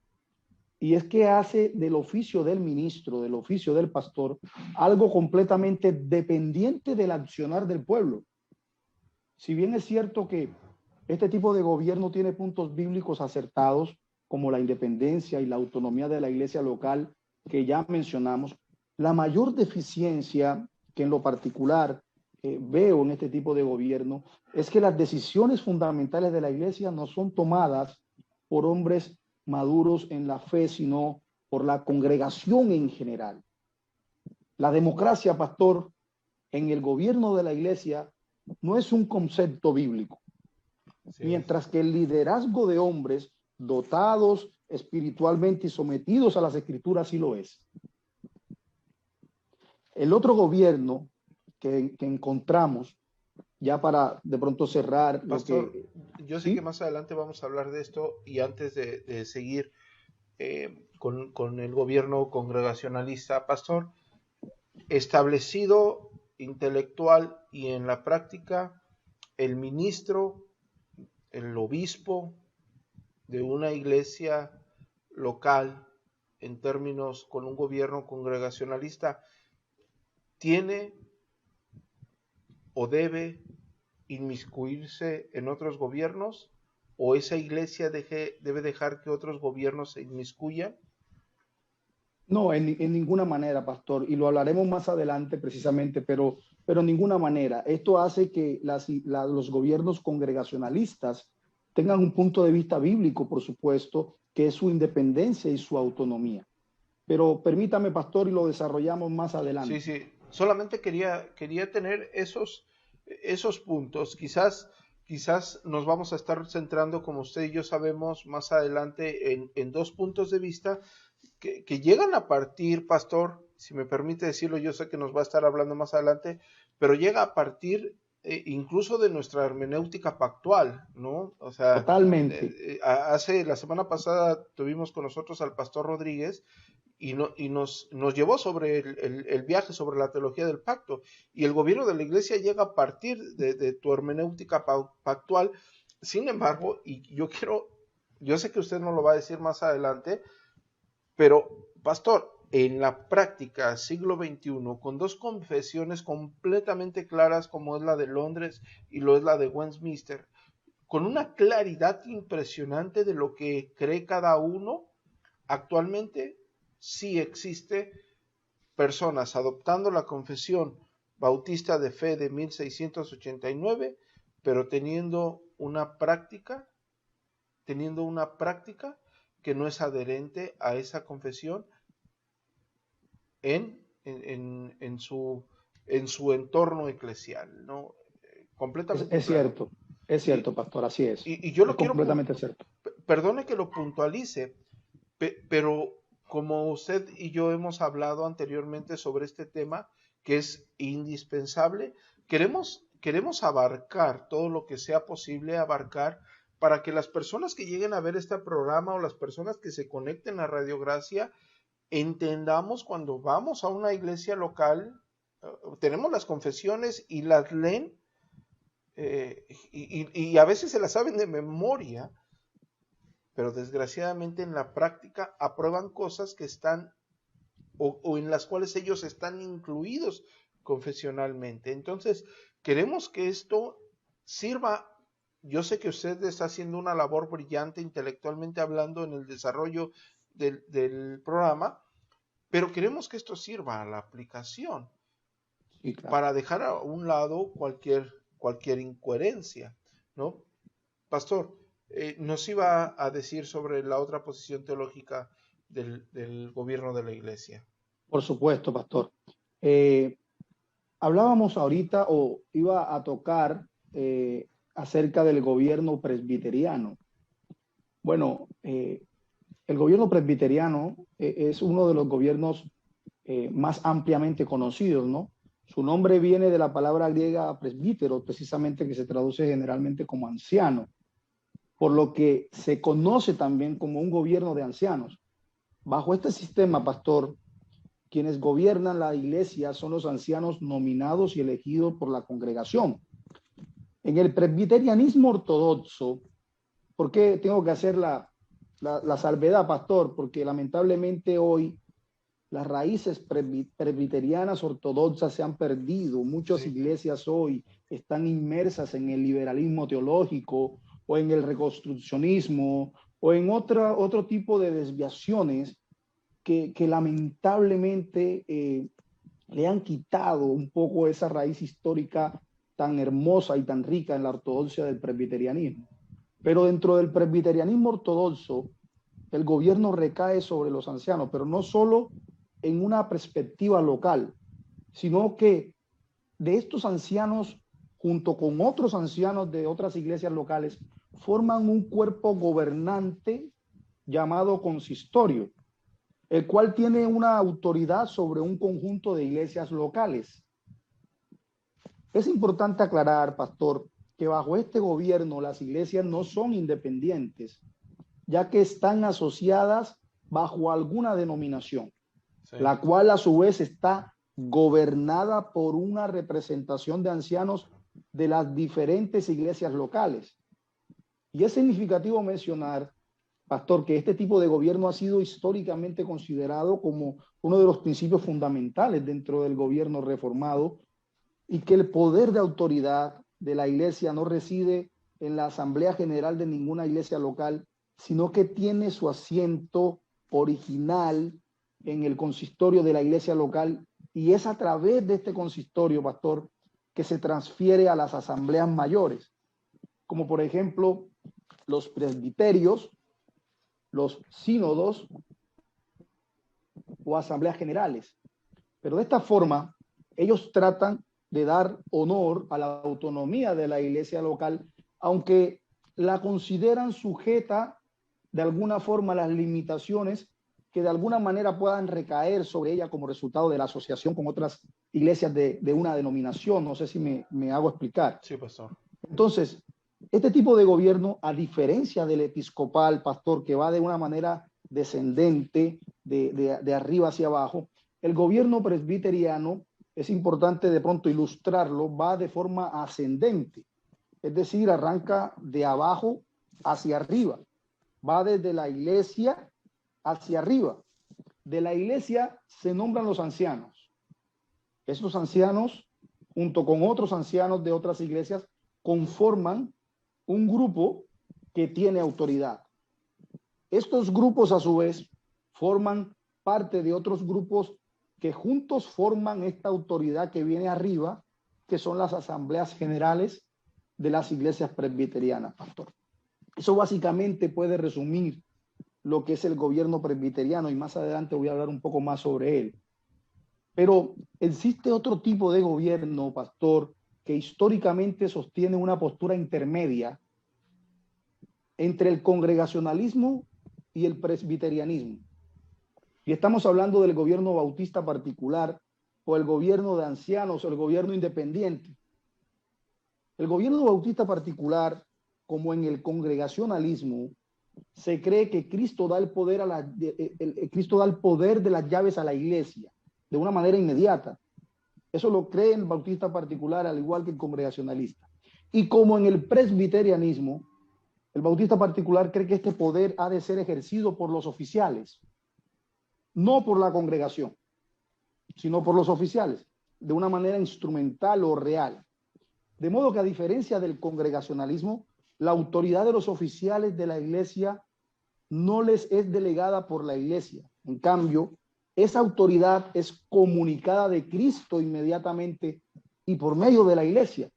Y es que hace del oficio del ministro, del oficio del pastor, algo completamente dependiente del accionar del pueblo. Si bien es cierto que este tipo de gobierno tiene puntos bíblicos acertados, como la independencia y la autonomía de la iglesia local, que ya mencionamos, la mayor deficiencia que en lo particular veo en este tipo de gobierno es que las decisiones fundamentales de la iglesia no son tomadas por hombres maduros en la fe, sino por la congregación en general. La democracia, pastor, en el gobierno de la iglesia no es un concepto bíblico, mientras que el liderazgo de hombres dotados espiritualmente y sometidos a las escrituras sí lo es. El otro gobierno que encontramos, ya para de pronto cerrar, pastor, yo sé que más adelante vamos a hablar de esto, y antes de seguir con el gobierno congregacionalista, pastor, establecido intelectual y en la práctica, el ministro, el obispo de una iglesia local, en términos con un gobierno congregacionalista, tiene o debe inmiscuirse en otros gobiernos, o esa iglesia debe dejar que otros gobiernos se inmiscuyan. No, en ninguna manera, pastor, y lo hablaremos más adelante precisamente, pero en ninguna manera. Esto hace que los gobiernos congregacionalistas tengan un punto de vista bíblico, por supuesto, que es su independencia y su autonomía. Pero permítame, pastor, y lo desarrollamos más adelante. Sí, sí, solamente quería tener esos puntos. Quizás nos vamos a estar centrando, como usted y yo sabemos, más adelante en dos puntos de vista que llegan a partir, pastor, si me permite decirlo, yo sé que nos va a estar hablando más adelante, pero llega a partir incluso de nuestra hermenéutica pactual, ¿no? O sea, totalmente. La semana pasada tuvimos con nosotros al pastor Rodríguez y nos llevó sobre el viaje sobre la teología del pacto, y el gobierno de la iglesia llega a partir de tu hermenéutica pactual. Sin embargo, y yo sé que usted nos lo va a decir más adelante, pero, pastor, en la práctica, siglo XXI, con dos confesiones completamente claras como es la de Londres y lo es la de Westminster, con una claridad impresionante de lo que cree cada uno, actualmente sí existe personas adoptando la confesión bautista de fe de 1689, pero teniendo una práctica que no es adherente a esa confesión en su entorno eclesial, ¿no? Completamente es cierto, es cierto, pastor, así es. Y yo lo quiero completamente cierto. Perdone que lo puntualice, pero como usted y yo hemos hablado anteriormente sobre este tema, que es indispensable, queremos abarcar todo lo que sea posible abarcar, para que las personas que lleguen a ver este programa o las personas que se conecten a Radio Gracia, entendamos cuando vamos a una iglesia local, tenemos las confesiones y las leen, y a veces se las saben de memoria, pero desgraciadamente en la práctica aprueban cosas que están o en las cuales ellos están incluidos confesionalmente. Entonces, queremos que esto sirva. Yo sé que usted está haciendo una labor brillante intelectualmente hablando en el desarrollo del programa, pero queremos que esto sirva a la aplicación Sí, claro. para dejar a un lado cualquier incoherencia, ¿no? Pastor, nos iba a decir sobre la otra posición teológica del gobierno de la iglesia. Por supuesto, pastor. Hablábamos ahorita o iba a tocar acerca del gobierno presbiteriano. Bueno, el gobierno presbiteriano es uno de los gobiernos más ampliamente conocidos, ¿no? Su nombre viene de la palabra griega presbítero, precisamente, que se traduce generalmente como anciano, por lo que se conoce también como un gobierno de ancianos. Bajo este sistema, pastor, quienes gobiernan la iglesia son los ancianos nominados y elegidos por la congregación. En el presbiterianismo ortodoxo, ¿por qué tengo que hacer la salvedad, pastor? Porque lamentablemente hoy las raíces presbiterianas ortodoxas se han perdido. Muchas iglesias hoy están inmersas en el liberalismo teológico o en el reconstruccionismo o en otro tipo de desviaciones que lamentablemente le han quitado un poco esa raíz histórica tan hermosa y tan rica en la ortodoxia del presbiterianismo. Pero dentro del presbiterianismo ortodoxo, el gobierno recae sobre los ancianos, pero no solo en una perspectiva local, sino que de estos ancianos, junto con otros ancianos de otras iglesias locales, forman un cuerpo gobernante llamado consistorio, el cual tiene una autoridad sobre un conjunto de iglesias locales. Es importante aclarar, pastor, que bajo este gobierno las iglesias no son independientes, ya que están asociadas bajo alguna denominación, la cual a su vez está gobernada por una representación de ancianos de las diferentes iglesias locales. Y es significativo mencionar, pastor, que este tipo de gobierno ha sido históricamente considerado como uno de los principios fundamentales dentro del gobierno reformado, y que el poder de autoridad de la iglesia no reside en la asamblea general de ninguna iglesia local, sino que tiene su asiento original en el consistorio de la iglesia local, y es a través de este consistorio, pastor, que se transfiere a las asambleas mayores, como por ejemplo los presbiterios, los sínodos o asambleas generales. Pero de esta forma, ellos tratan de dar honor a la autonomía de la iglesia local, aunque la consideran sujeta de alguna forma a las limitaciones que de alguna manera puedan recaer sobre ella como resultado de la asociación con otras iglesias de una denominación. No sé si me hago explicar. Sí, pastor. Entonces, este tipo de gobierno, a diferencia del episcopal, pastor, que va de una manera descendente, de arriba hacia abajo, el gobierno presbiteriano, es importante de pronto ilustrarlo, va de forma ascendente, es decir, arranca de abajo hacia arriba, va desde la iglesia hacia arriba. De la iglesia se nombran los ancianos. Estos ancianos, junto con otros ancianos de otras iglesias, conforman un grupo que tiene autoridad. Estos grupos, a su vez, forman parte de otros grupos que juntos forman esta autoridad que viene arriba, que son las asambleas generales de las iglesias presbiterianas, pastor. Eso básicamente puede resumir lo que es el gobierno presbiteriano, y más adelante voy a hablar un poco más sobre él. Pero existe otro tipo de gobierno, pastor, que históricamente sostiene una postura intermedia entre el congregacionalismo y el presbiterianismo. Y estamos hablando del gobierno bautista particular, o el gobierno de ancianos, o el gobierno independiente. El gobierno bautista particular, como en el congregacionalismo, se cree que Cristo da el poder Cristo da el poder de las llaves a la iglesia de una manera inmediata. Eso lo cree el bautista particular, al igual que el congregacionalista. Y como en el presbiterianismo, el bautista particular cree que este poder ha de ser ejercido por los oficiales, no por la congregación, sino por los oficiales, de una manera instrumental o real. De modo que, a diferencia del congregacionalismo, la autoridad de los oficiales de la iglesia no les es delegada por la iglesia. En cambio, esa autoridad es comunicada de Cristo inmediatamente y por medio de la iglesia.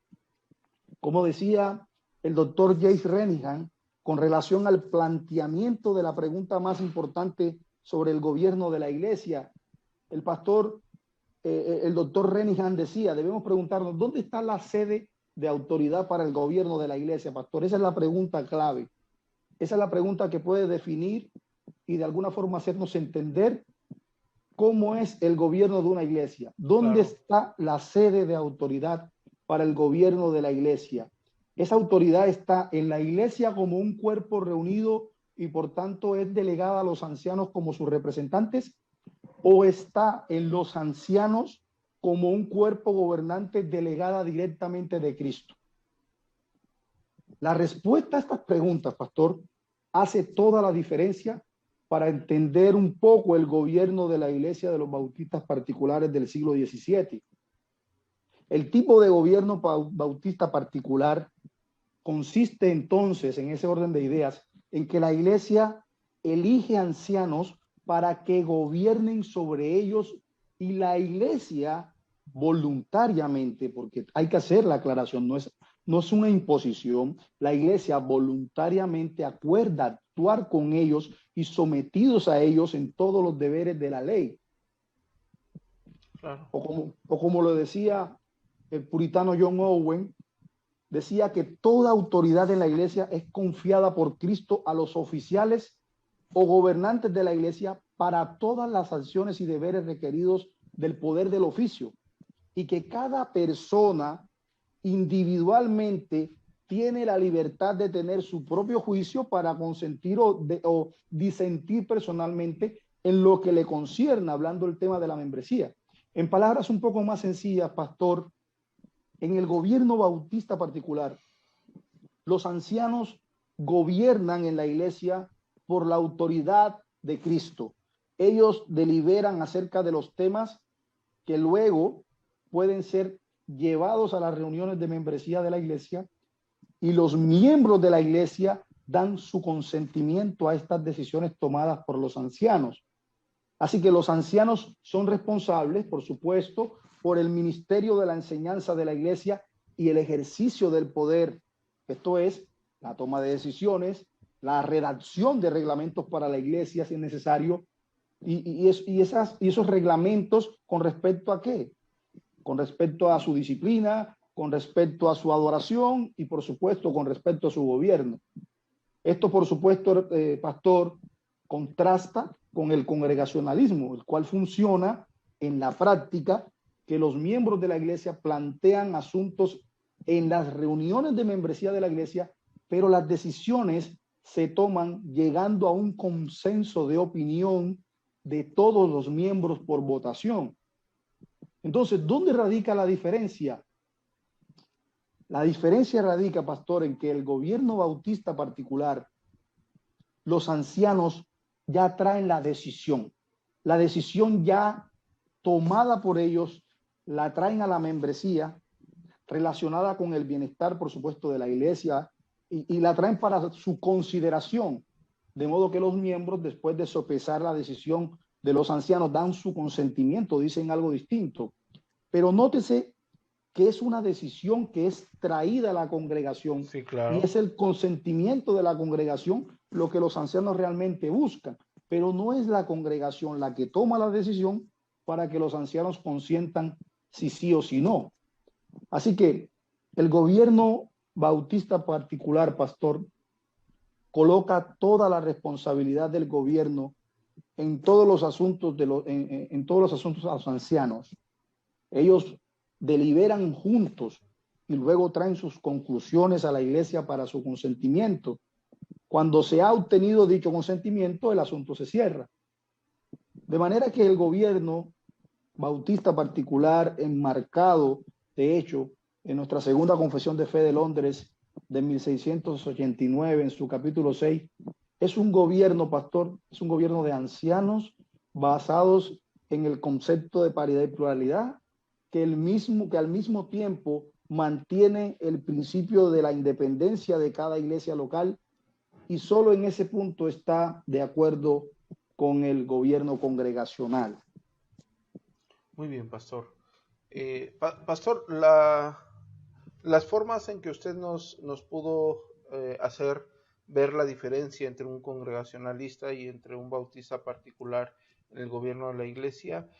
Como decía el doctor Jace Renihan, con relación al planteamiento de la pregunta más importante sobre el gobierno de la iglesia, el doctor Renihan decía, debemos preguntarnos, ¿dónde está la sede de autoridad para el gobierno de la iglesia, pastor? Esa es la pregunta clave. Esa es la pregunta que puede definir y de alguna forma hacernos entender cómo es el gobierno de una iglesia. ¿Dónde está la sede de autoridad para el gobierno de la iglesia? Esa autoridad está en la iglesia como un cuerpo reunido y por tanto es delegada a los ancianos como sus representantes, o está en los ancianos como un cuerpo gobernante delegada directamente de Cristo. La respuesta a estas preguntas, pastor, hace toda la diferencia para entender un poco el gobierno de la iglesia de los bautistas particulares del siglo XVII. El tipo de gobierno bautista particular consiste entonces, en ese orden de ideas, en que la iglesia elige ancianos para que gobiernen sobre ellos, y la iglesia voluntariamente, porque hay que hacer la aclaración, no es una imposición, la iglesia voluntariamente acuerda actuar con ellos y sometidos a ellos en todos los deberes de la ley. Claro. O como lo decía el puritano John Owen, decía que toda autoridad en la iglesia es confiada por Cristo a los oficiales o gobernantes de la iglesia para todas las acciones y deberes requeridos del poder del oficio, y que cada persona individualmente tiene la libertad de tener su propio juicio para consentir o disentir personalmente en lo que le concierne, hablando del tema de la membresía. En palabras un poco más sencillas, pastor, en el gobierno bautista particular, los ancianos gobiernan en la iglesia por la autoridad de Cristo. Ellos deliberan acerca de los temas que luego pueden ser llevados a las reuniones de membresía de la iglesia, y los miembros de la iglesia dan su consentimiento a estas decisiones tomadas por los ancianos. Así que los ancianos son responsables, por supuesto, por el ministerio de la enseñanza de la iglesia y el ejercicio del poder. Esto es, la toma de decisiones, la redacción de reglamentos para la iglesia si es necesario, y esos reglamentos, ¿con respecto a qué? Con respecto a su disciplina, con respecto a su adoración y, por supuesto, con respecto a su gobierno. Esto, por supuesto, pastor, contrasta con el congregacionalismo, el cual funciona en la práctica, que los miembros de la iglesia plantean asuntos en las reuniones de membresía de la iglesia, pero las decisiones se toman llegando a un consenso de opinión de todos los miembros por votación. Entonces, ¿dónde radica la diferencia? La diferencia radica, pastor, en que el gobierno bautista particular, los ancianos ya traen la decisión ya tomada por ellos, la traen a la membresía relacionada con el bienestar, por supuesto, de la iglesia, y la traen para su consideración, de modo que los miembros, después de sopesar la decisión de los ancianos, dan su consentimiento, dicen algo distinto. Pero nótese que es una decisión que es traída a la congregación. Sí, claro. Y es el consentimiento de la congregación lo que los ancianos realmente buscan, pero no es la congregación la que toma la decisión para que los ancianos consientan si sí o si no. Así que el gobierno bautista particular, pastor, coloca toda la responsabilidad del gobierno en todos los asuntos en todos los asuntos a los ancianos. Ellos deliberan juntos y luego traen sus conclusiones a la iglesia para su consentimiento. Cuando se ha obtenido dicho consentimiento, el asunto se cierra. De manera que el gobierno bautista particular, enmarcado, de hecho, en nuestra segunda confesión de fe de Londres de 1689, en su capítulo 6, es un gobierno, pastor, es un gobierno de ancianos basados en el concepto de paridad y pluralidad, que al mismo tiempo mantiene el principio de la independencia de cada iglesia local, y solo en ese punto está de acuerdo con el gobierno congregacional. Muy bien, pastor. Pastor, las formas en que usted nos pudo hacer ver la diferencia entre un congregacionalista y entre un bautista particular en el gobierno de la iglesia,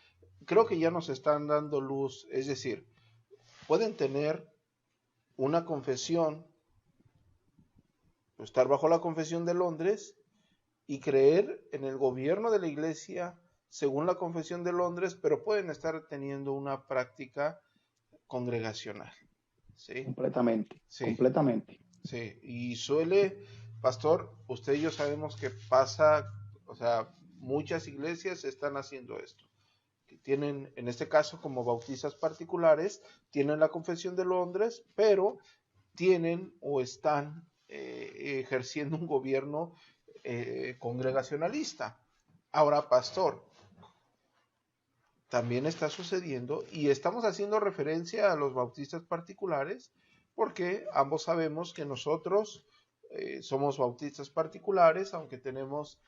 creo que ya nos están dando luz. Es decir, pueden tener una confesión, estar bajo la confesión de Londres y creer en el gobierno de la iglesia según la confesión de Londres, pero pueden estar teniendo una práctica congregacional. ¿Sí? Completamente, Sí, completamente. sí. Y suele, pastor, usted y yo sabemos que pasa, o sea, muchas iglesias están haciendo esto. Que tienen, en este caso, como bautistas particulares, tienen la confesión de Londres, pero tienen o están ejerciendo un gobierno congregacionalista. Ahora, pastor, también está sucediendo y estamos haciendo referencia a los bautistas particulares porque ambos sabemos que nosotros somos bautistas particulares, aunque tenemos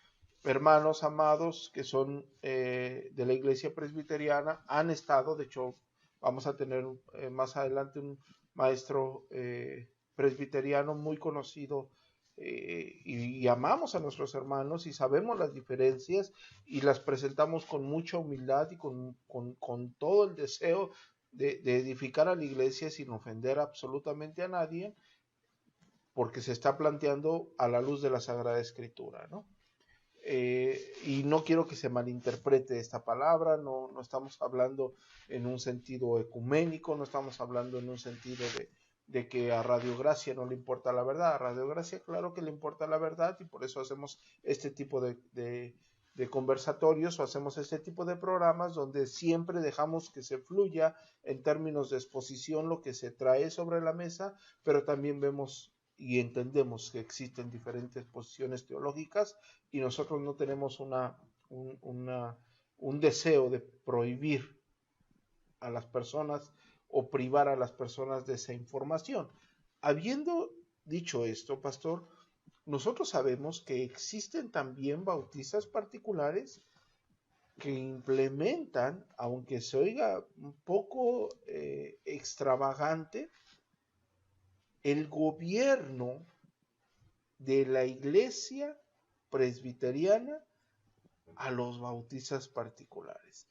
hermanos amados que son de la iglesia presbiteriana, han estado, de hecho vamos a tener más adelante un maestro presbiteriano muy conocido y amamos a nuestros hermanos y sabemos las diferencias y las presentamos con mucha humildad y con todo el deseo de edificar a la iglesia sin ofender absolutamente a nadie, porque se está planteando a la luz de la Sagrada Escritura, ¿no? Y no quiero que se malinterprete esta palabra, no estamos hablando en un sentido ecuménico, no estamos hablando en un sentido de que a Radio Gracia no le importa la verdad. A Radio Gracia claro que le importa la verdad y por eso hacemos este tipo de conversatorios o hacemos este tipo de programas donde siempre dejamos que se fluya en términos de exposición lo que se trae sobre la mesa, pero también vemos y entendemos que existen diferentes posiciones teológicas y nosotros no tenemos un deseo de prohibir a las personas o privar a las personas de esa información. Habiendo dicho esto, pastor, nosotros sabemos que existen también bautistas particulares que implementan, aunque se oiga un poco extravagante, el gobierno de la iglesia presbiteriana a los bautistas particulares.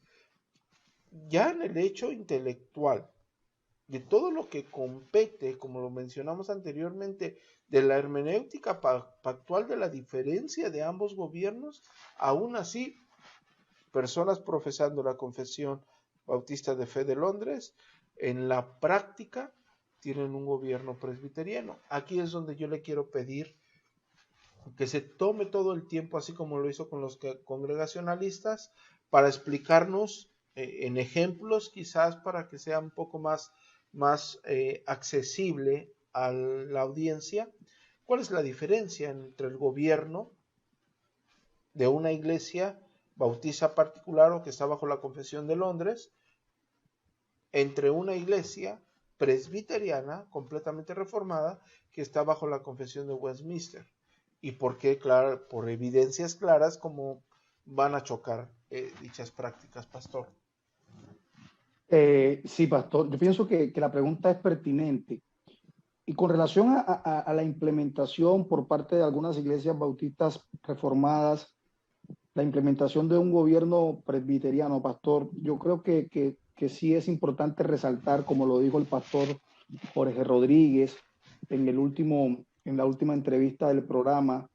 Ya en el hecho intelectual de todo lo que compete, como lo mencionamos anteriormente, de la hermenéutica pactual de la diferencia de ambos gobiernos, aún así, personas profesando la Confesión Bautista de Fe de Londres, en la práctica tienen un gobierno presbiteriano. Aquí es donde yo le quiero pedir que se tome todo el tiempo, así como lo hizo con los congregacionalistas, para explicarnos en ejemplos, quizás para que sea un poco más accesible a la audiencia, cuál es la diferencia entre el gobierno de una iglesia bautista particular o que está bajo la Confesión de Londres, entre una iglesia presbiteriana completamente reformada que está bajo la Confesión de Westminster. Y por qué, claro, por evidencias claras, cómo van a chocar dichas prácticas, pastor. Sí, pastor, yo pienso que la pregunta es pertinente. Y con relación a la implementación por parte de algunas iglesias bautistas reformadas, la implementación de un gobierno presbiteriano, pastor, yo creo que sí es importante resaltar, como lo dijo el pastor Jorge Rodríguez en la última entrevista del programa,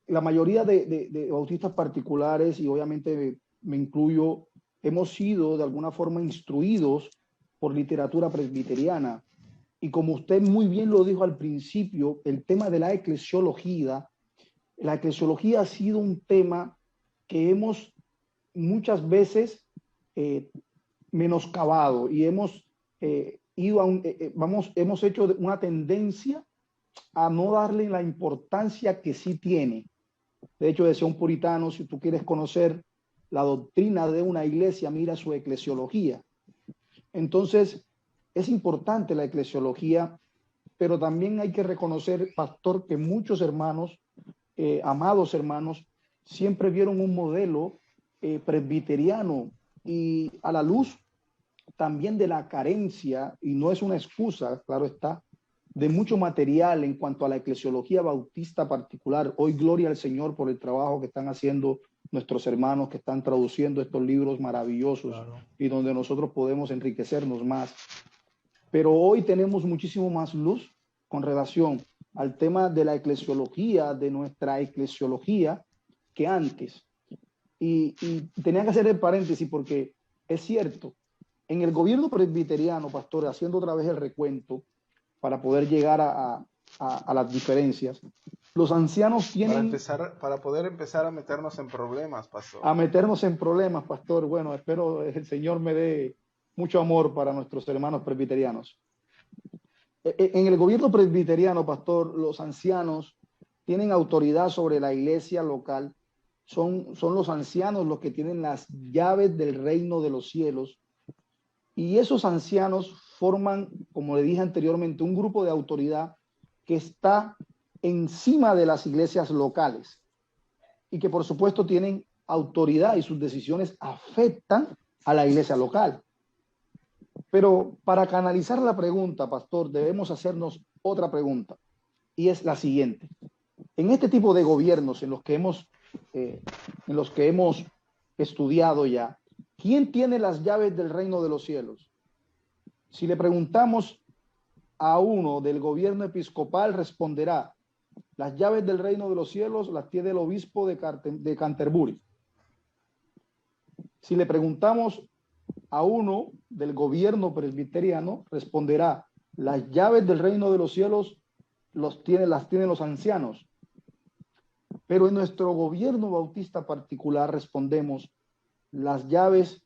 la mayoría de bautistas particulares, y obviamente me incluyo, hemos sido de alguna forma instruidos por literatura presbiteriana. Y como usted muy bien lo dijo al principio, el tema de la eclesiología ha sido un tema que hemos muchas veces menoscabado y hemos hemos hecho una tendencia a no darle la importancia que sí tiene. De hecho, decía un puritano, si tú quieres conocer la doctrina de una iglesia, mira su eclesiología. Entonces, es importante la eclesiología, pero también hay que reconocer, pastor, que muchos hermanos, amados hermanos, siempre vieron un modelo presbiteriano y a la luz también de la carencia, y no es una excusa, claro está, de mucho material en cuanto a la eclesiología bautista particular. Hoy gloria al Señor por el trabajo que están haciendo nuestros hermanos que están traduciendo estos libros maravillosos, claro, y donde nosotros podemos enriquecernos más. Pero hoy tenemos muchísimo más luz con relación al tema de la eclesiología, de nuestra eclesiología, que antes. Y tenía que hacer el paréntesis porque es cierto, en el gobierno presbiteriano, pastor, haciendo otra vez el recuento para poder llegar a las diferencias, los ancianos tienen... Para poder empezar a meternos en problemas, pastor. A meternos en problemas, pastor. Bueno, espero el Señor me dé mucho amor para nuestros hermanos presbiterianos. En el gobierno presbiteriano, pastor, los ancianos tienen autoridad sobre la iglesia local. Son los ancianos los que tienen las llaves del reino de los cielos. Y esos ancianos forman, como le dije anteriormente, un grupo de autoridad que está encima de las iglesias locales y que por supuesto tienen autoridad y sus decisiones afectan a la iglesia local. Pero para canalizar la pregunta, pastor, debemos hacernos otra pregunta y es la siguiente. En este tipo de gobiernos en los que hemos estudiado ya, ¿quién tiene las llaves del reino de los cielos? Si le preguntamos a uno del gobierno episcopal, responderá: las llaves del reino de los cielos las tiene el obispo de Canterbury. Si le preguntamos a uno del gobierno presbiteriano, responderá: las llaves del reino de los cielos las tienen los ancianos. Pero en nuestro gobierno bautista particular respondemos: las llaves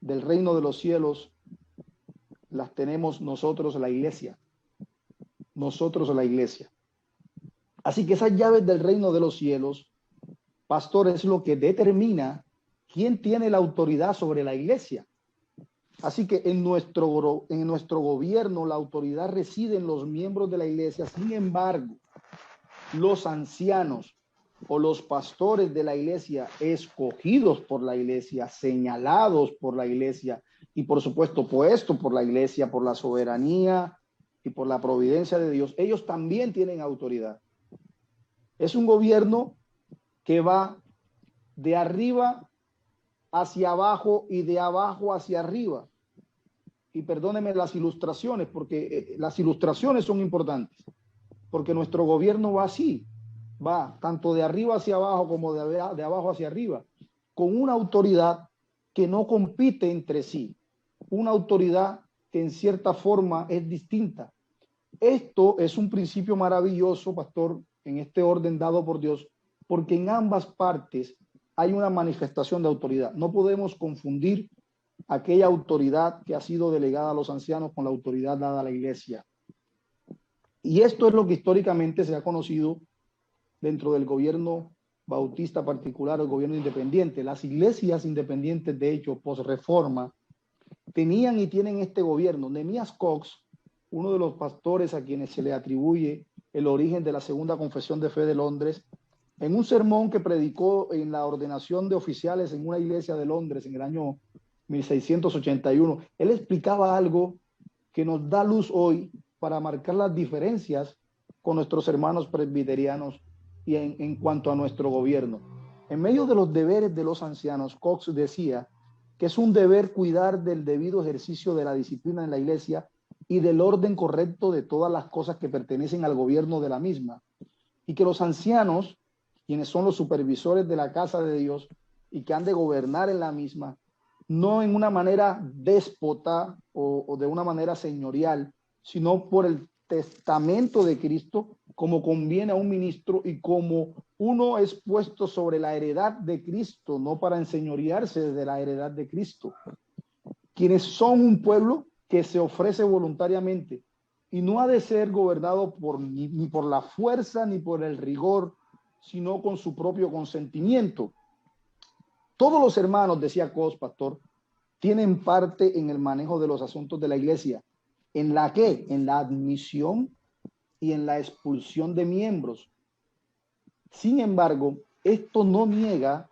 del reino de los cielos las tenemos nosotros, la iglesia. Nosotros, la iglesia. Así que esas llaves del reino de los cielos, pastor, es lo que determina quién tiene la autoridad sobre la iglesia. Así que en nuestro gobierno la autoridad reside en los miembros de la iglesia. Sin embargo, los ancianos o los pastores de la iglesia, escogidos por la iglesia, señalados por la iglesia y por supuesto puestos por la iglesia, por la soberanía y por la providencia de Dios, ellos también tienen autoridad. Es un gobierno que va de arriba hacia abajo y de abajo hacia arriba. Y perdónenme las ilustraciones, porque las ilustraciones son importantes, porque nuestro gobierno va así, va tanto de arriba hacia abajo como de abajo hacia arriba, con una autoridad que no compite entre sí, una autoridad que en cierta forma es distinta. Esto es un principio maravilloso, pastor, en este orden dado por Dios, porque en ambas partes hay una manifestación de autoridad. No podemos confundir aquella autoridad que ha sido delegada a los ancianos con la autoridad dada a la iglesia. Y esto es lo que históricamente se ha conocido dentro del gobierno bautista particular, el gobierno independiente. Las iglesias independientes, de hecho, post-reforma, tenían y tienen este gobierno. Nehemías Cox, uno de los pastores a quienes se le atribuye el origen de la Segunda Confesión de Fe de Londres, en un sermón que predicó en la ordenación de oficiales en una iglesia de Londres en el año 1681, él explicaba algo que nos da luz hoy para marcar las diferencias con nuestros hermanos presbiterianos y en cuanto a nuestro gobierno. En medio de los deberes de los ancianos, Cox decía que es un deber cuidar del debido ejercicio de la disciplina en la iglesia y del orden correcto de todas las cosas que pertenecen al gobierno de la misma, y que los ancianos, quienes son los supervisores de la casa de Dios y que han de gobernar en la misma, no en una manera déspota o de una manera señorial, sino por el testamento de Cristo, como conviene a un ministro y como uno es puesto sobre la heredad de Cristo, no para enseñorearse de la heredad de Cristo. Quienes son un pueblo que se ofrece voluntariamente y no ha de ser gobernado ni por la fuerza ni por el rigor, sino con su propio consentimiento. Todos los hermanos, decía Cos, pastor, tienen parte en el manejo de los asuntos de la iglesia. ¿En la qué? En la admisión y en la expulsión de miembros. Sin embargo, esto no niega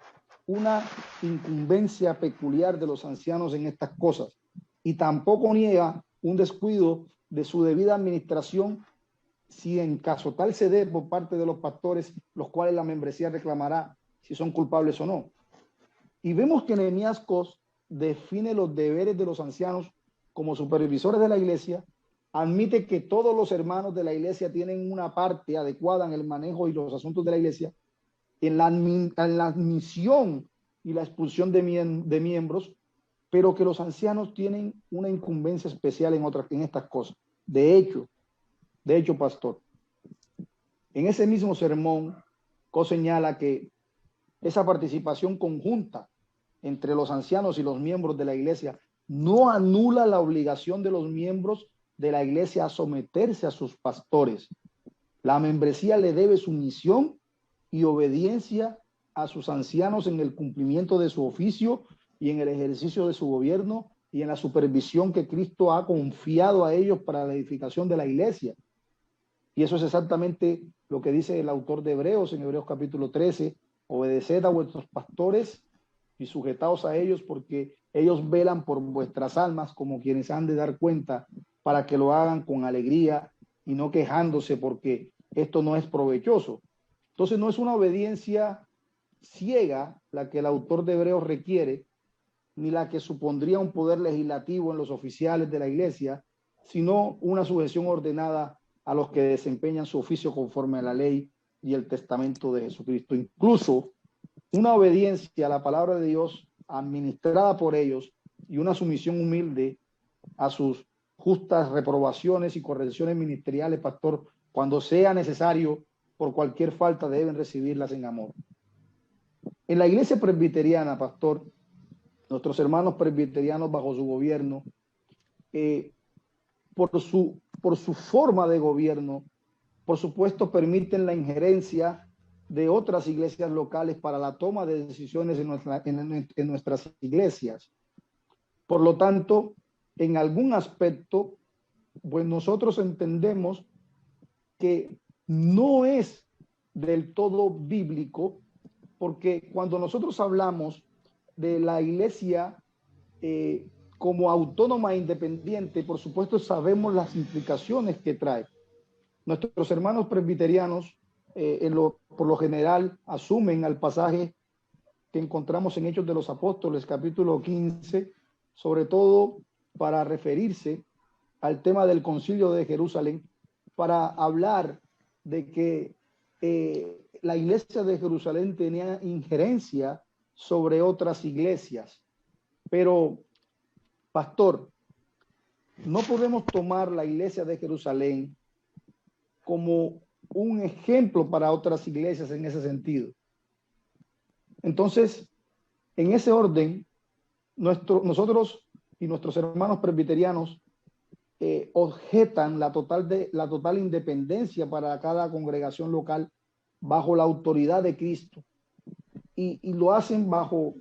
una incumbencia peculiar de los ancianos en estas cosas y tampoco niega un descuido de su debida administración si en caso tal se dé por parte de los pastores, los cuales la membresía reclamará si son culpables o no. Y vemos que Nehemías Cos define los deberes de los ancianos como supervisores de la iglesia, admite que todos los hermanos de la iglesia tienen una parte adecuada en el manejo y los asuntos de la iglesia, en la admisión y la expulsión de miembros, pero que los ancianos tienen una incumbencia especial en estas cosas. De hecho, pastor, en ese mismo sermón, Cos señala que esa participación conjunta entre los ancianos y los miembros de la iglesia no anula la obligación de los miembros de la iglesia a someterse a sus pastores. La membresía le debe sumisión y obediencia a sus ancianos en el cumplimiento de su oficio y en el ejercicio de su gobierno y en la supervisión que Cristo ha confiado a ellos para la edificación de la iglesia. Y eso es exactamente lo que dice el autor de Hebreos en Hebreos capítulo 13, obedeced a vuestros pastores y sujetaos a ellos porque ellos velan por vuestras almas como quienes han de dar cuenta para que lo hagan con alegría y no quejándose porque esto no es provechoso. Entonces no es una obediencia ciega la que el autor de Hebreos requiere, ni la que supondría un poder legislativo en los oficiales de la iglesia, sino una sujeción ordenada a los que desempeñan su oficio conforme a la ley y el testamento de Jesucristo. Incluso una obediencia a la palabra de Dios administrada por ellos y una sumisión humilde a sus justas reprobaciones y correcciones ministeriales, pastor, cuando sea necesario, por cualquier falta deben recibirlas en amor. En la iglesia presbiteriana, pastor, nuestros hermanos presbiterianos bajo su gobierno, por su forma de gobierno, por supuesto, permiten la injerencia de otras iglesias locales para la toma de decisiones en nuestras iglesias. Por lo tanto, en algún aspecto, pues nosotros entendemos que no es del todo bíblico, porque cuando nosotros hablamos de la iglesia como autónoma e independiente, por supuesto sabemos las implicaciones que trae. Nuestros hermanos presbiterianos por lo general asumen al pasaje que encontramos en Hechos de los Apóstoles, capítulo 15, sobre todo para referirse al tema del Concilio de Jerusalén, para hablar de que la iglesia de Jerusalén tenía injerencia sobre otras iglesias. Pero, pastor, no podemos tomar la iglesia de Jerusalén como un ejemplo para otras iglesias en ese sentido. Entonces, en ese orden, nosotros y nuestros hermanos presbiterianos objetan la total independencia para cada congregación local bajo la autoridad de Cristo. Y lo hacen bajo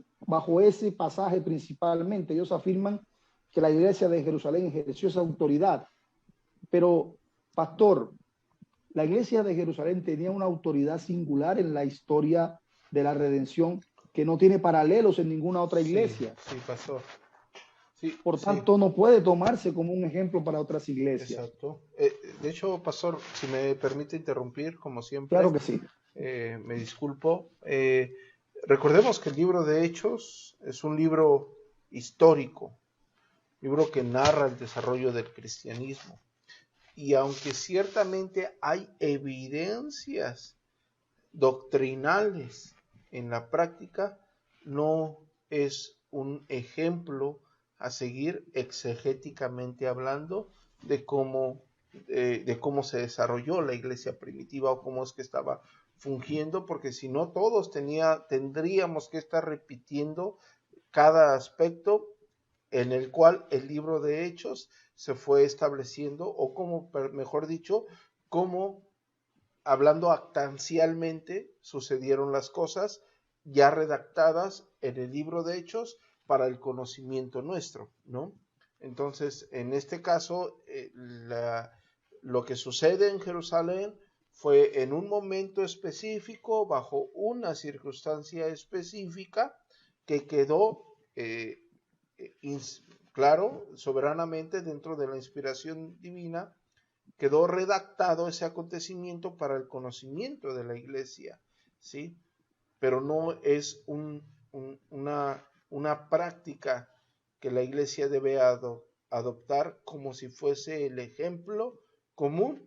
ese pasaje principalmente. Ellos afirman que la iglesia de Jerusalén ejerció esa autoridad. Pero, pastor, la iglesia de Jerusalén tenía una autoridad singular en la historia de la redención que no tiene paralelos en ninguna otra iglesia. Sí, pastor. Sí, Por tanto, no puede tomarse como un ejemplo para otras iglesias. Exacto. De hecho, pastor, si me permite interrumpir, como siempre. Claro que sí. Me disculpo. Recordemos que el libro de Hechos es un libro histórico, libro que narra el desarrollo del cristianismo. Y aunque ciertamente hay evidencias doctrinales en la práctica, no es un ejemplo a seguir exegéticamente hablando de cómo se desarrolló la iglesia primitiva o cómo es que estaba fungiendo, porque si no todos tendríamos que estar repitiendo cada aspecto en el cual el libro de Hechos se fue estableciendo, o como, mejor dicho, cómo, hablando actancialmente, sucedieron las cosas ya redactadas en el libro de Hechos para el conocimiento nuestro, ¿no? Entonces, en este caso, lo que sucede en Jerusalén fue en un momento específico, bajo una circunstancia específica, que quedó claro, soberanamente dentro de la inspiración divina, quedó redactado ese acontecimiento para el conocimiento de la iglesia, ¿sí? Pero no es una práctica que la iglesia debe adoptar como si fuese el ejemplo común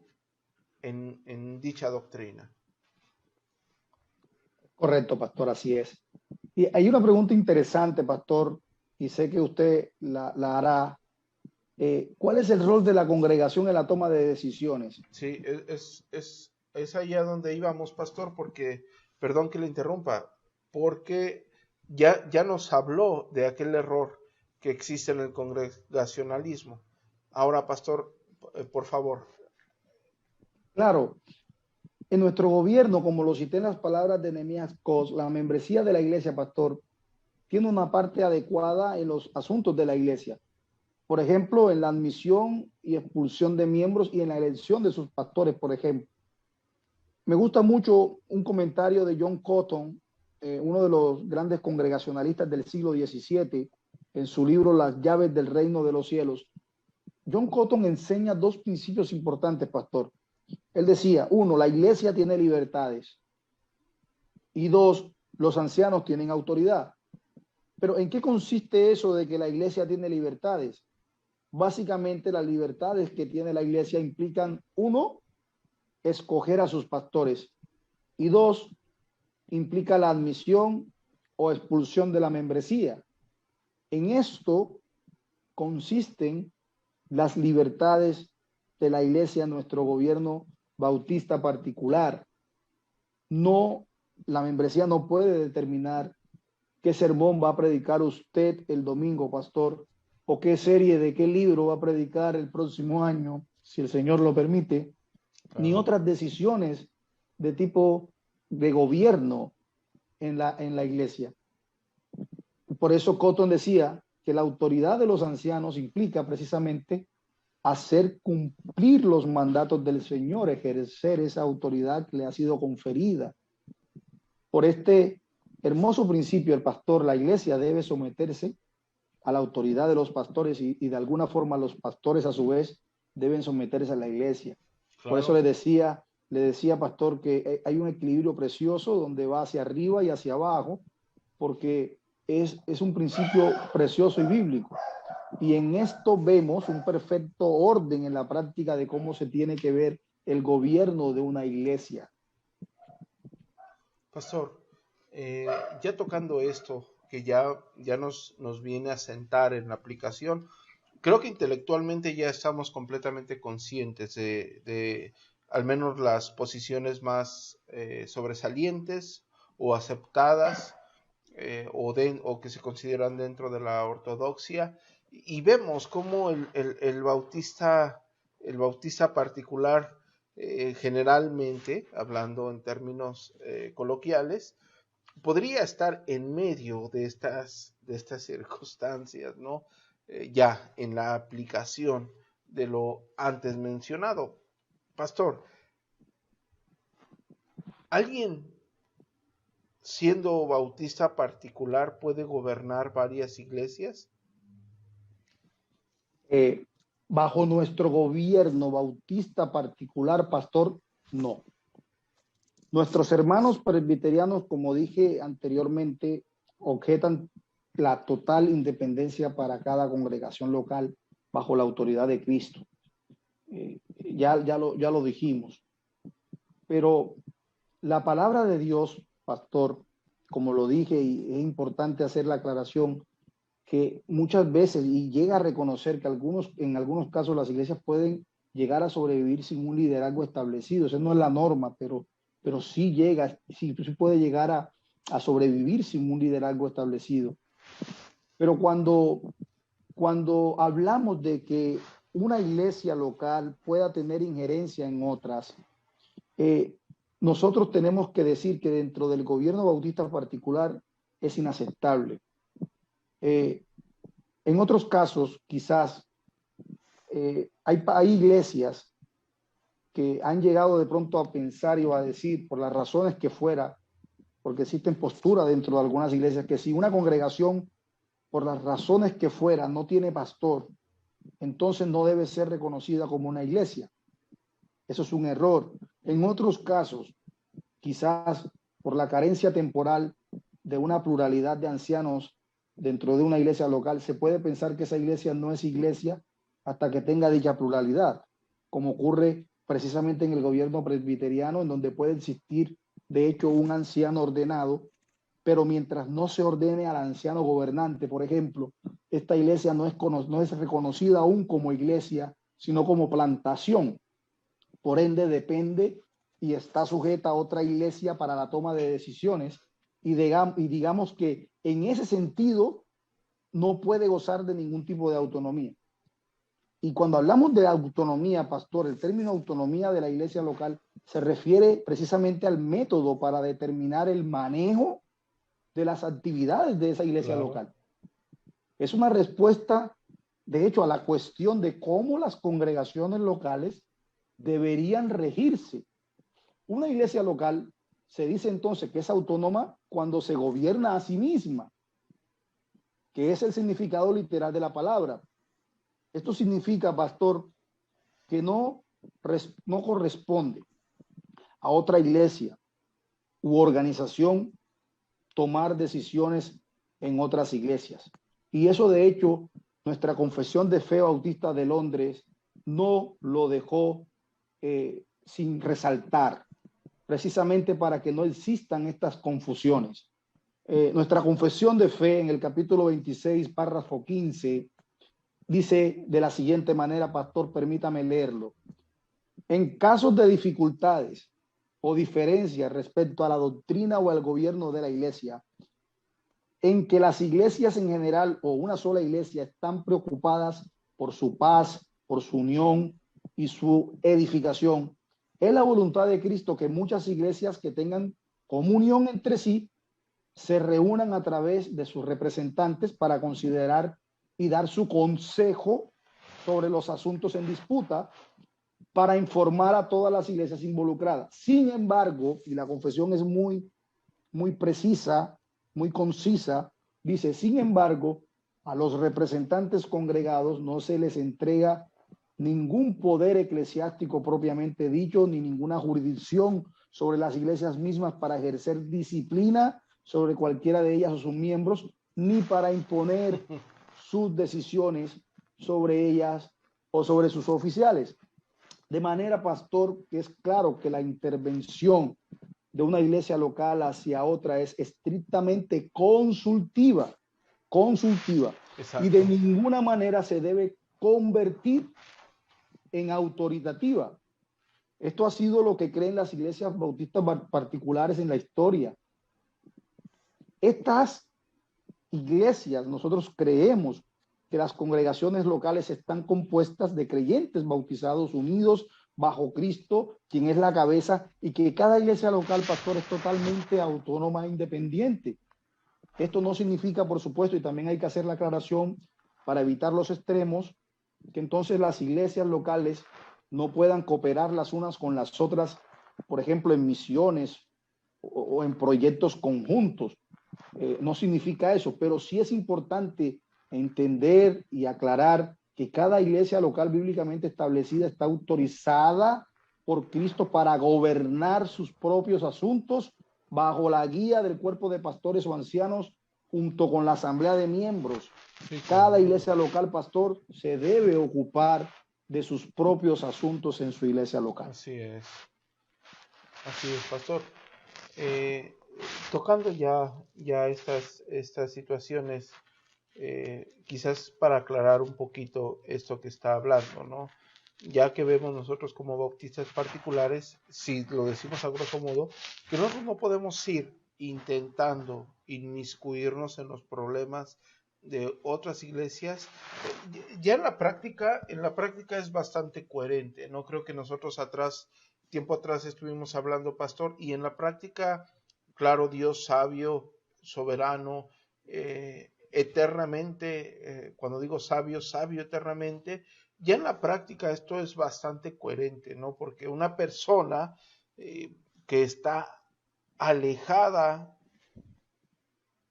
en dicha doctrina. Correcto, pastor, así es. Y hay una pregunta interesante, pastor, y sé que usted la hará. ¿Cuál es el rol de la congregación en la toma de decisiones? Sí, es allá donde íbamos, pastor, porque, perdón que le interrumpa, porque ya nos habló de aquel error que existe en el congregacionalismo. Ahora, pastor, por favor. Claro, en nuestro gobierno, como lo cité en las palabras de Nehemías Cos, la membresía de la iglesia, pastor, tiene una parte adecuada en los asuntos de la iglesia. Por ejemplo, en la admisión y expulsión de miembros y en la elección de sus pastores, por ejemplo. Me gusta mucho un comentario de John Cotton, uno de los grandes congregacionalistas del siglo XVII, en su libro Las llaves del reino de los cielos. John Cotton enseña dos principios importantes, pastor. Él decía, uno, la iglesia tiene libertades, y dos, los ancianos tienen autoridad. Pero ¿en qué consiste eso de que la iglesia tiene libertades? Básicamente las libertades que tiene la iglesia implican, uno, escoger a sus pastores, y dos, implica la admisión o expulsión de la membresía. En esto consisten las libertades de la iglesia en nuestro gobierno bautista particular. No, la membresía no puede determinar qué sermón va a predicar usted el domingo, pastor, o qué serie de qué libro va a predicar el próximo año, si el Señor lo permite, ni otras decisiones de tipo de gobierno en la iglesia. Por eso Cotton decía que la autoridad de los ancianos implica precisamente hacer cumplir los mandatos del Señor, ejercer esa autoridad que le ha sido conferida. Por este hermoso principio, el pastor, la iglesia debe someterse a la autoridad de los pastores y de alguna forma los pastores a su vez deben someterse a la iglesia. Claro. Por eso le decía, pastor, que hay un equilibrio precioso donde va hacia arriba y hacia abajo, porque es un principio precioso y bíblico. Y en esto vemos un perfecto orden en la práctica de cómo se tiene que ver el gobierno de una iglesia. Pastor, ya tocando esto, que ya nos viene a sentar en la aplicación, creo que intelectualmente ya estamos completamente conscientes de al menos las posiciones más sobresalientes o aceptadas o que se consideran dentro de la ortodoxia, y vemos cómo el bautista particular, generalmente, hablando en términos coloquiales, podría estar en medio de estas circunstancias, ¿no? Ya en la aplicación de lo antes mencionado. Pastor, ¿alguien siendo bautista particular puede gobernar varias iglesias? Bajo nuestro gobierno bautista particular, pastor, no. Nuestros hermanos presbiterianos, como dije anteriormente, objetan la total independencia para cada congregación local bajo la autoridad de Cristo. Ya lo dijimos. Pero la palabra de Dios, pastor, como lo dije, y es importante hacer la aclaración, que muchas veces, y llega a reconocer que en algunos casos las iglesias pueden llegar a sobrevivir sin un liderazgo establecido. Esa no es la norma, pero sí sí puede llegar a sobrevivir sin un liderazgo establecido. Pero cuando hablamos de que una iglesia local pueda tener injerencia en otras, nosotros tenemos que decir que dentro del gobierno bautista particular es inaceptable. En otros casos, quizás, hay iglesias que han llegado de pronto a pensar y a decir, por las razones que fuera, porque existen posturas dentro de algunas iglesias, que si una congregación, por las razones que fuera, no tiene pastor, entonces no debe ser reconocida como una iglesia. Eso es un error. En otros casos, quizás por la carencia temporal de una pluralidad de ancianos dentro de una iglesia local, se puede pensar que esa iglesia no es iglesia hasta que tenga dicha pluralidad, como ocurre precisamente en el gobierno presbiteriano, en donde puede existir, de hecho, un anciano ordenado, pero mientras no se ordene al anciano gobernante, por ejemplo, esta iglesia no es reconocida aún como iglesia, sino como plantación. Por ende, depende y está sujeta a otra iglesia para la toma de decisiones, y digamos que en ese sentido no puede gozar de ningún tipo de autonomía. Y cuando hablamos de autonomía, pastor, el término autonomía de la iglesia local se refiere precisamente al método para determinar el manejo de las actividades de esa iglesia local. Es una respuesta, de hecho, a la cuestión de cómo las congregaciones locales deberían regirse. Una iglesia local se dice entonces que es autónoma cuando se gobierna a sí misma, que es el significado literal de la palabra. Esto significa, pastor, que no corresponde a otra iglesia u organización tomar decisiones en otras iglesias. Y eso, de hecho, nuestra Confesión de Fe Bautista de Londres no lo dejó sin resaltar, precisamente para que no existan estas confusiones. Nuestra Confesión de Fe en el capítulo 26, párrafo 15, dice de la siguiente manera, pastor, permítame leerlo. En casos de dificultades o diferencias respecto a la doctrina o al gobierno de la iglesia, en que las iglesias en general o una sola iglesia están preocupadas por su paz, por su unión y su edificación, es la voluntad de Cristo que muchas iglesias que tengan comunión entre sí se reúnan a través de sus representantes para considerar y dar su consejo sobre los asuntos en disputa, para informar a todas las iglesias involucradas. Sin embargo, y la confesión es muy precisa, muy concisa, dice, sin embargo, a los representantes congregados no se les entrega ningún poder eclesiástico propiamente dicho, ni ninguna jurisdicción sobre las iglesias mismas para ejercer disciplina sobre cualquiera de ellas o sus miembros, ni para imponer sus decisiones sobre ellas o sobre sus oficiales. De manera, pastor, que es claro que la intervención de una iglesia local hacia otra es estrictamente consultiva, Exacto. y de ninguna manera se debe convertir en autoritativa. Esto ha sido lo que creen las iglesias bautistas particulares en la historia. Estas iglesias, nosotros creemos que las congregaciones locales están compuestas de creyentes bautizados unidos bajo Cristo, quien es la cabeza, y que cada iglesia local, pastor, es totalmente autónoma e independiente. Esto no significa, por supuesto, y también hay que hacer la aclaración para evitar los extremos, que entonces las iglesias locales no puedan cooperar las unas con las otras, por ejemplo, en misiones o en proyectos conjuntos. No significa eso, pero sí es importante entender y aclarar que cada iglesia local bíblicamente establecida está autorizada por Cristo para gobernar sus propios asuntos bajo la guía del cuerpo de pastores o ancianos junto con la asamblea de miembros. Sí, cada iglesia local, pastor, se debe ocupar de sus propios asuntos en su iglesia local. Así es, pastor. Tocando ya estas situaciones, quizás para aclarar un poquito esto que está hablando, ¿no? Ya que vemos nosotros como bautistas particulares, si lo decimos a grosso modo, que nosotros no podemos ir intentando inmiscuirnos en los problemas de otras iglesias. Ya en la práctica es bastante coherente. No creo que nosotros tiempo atrás estuvimos hablando, pastor, y en la práctica, claro, Dios sabio, soberano, eternamente, cuando digo sabio, sabio eternamente, ya en la práctica esto es bastante coherente, ¿no? Porque una persona que está alejada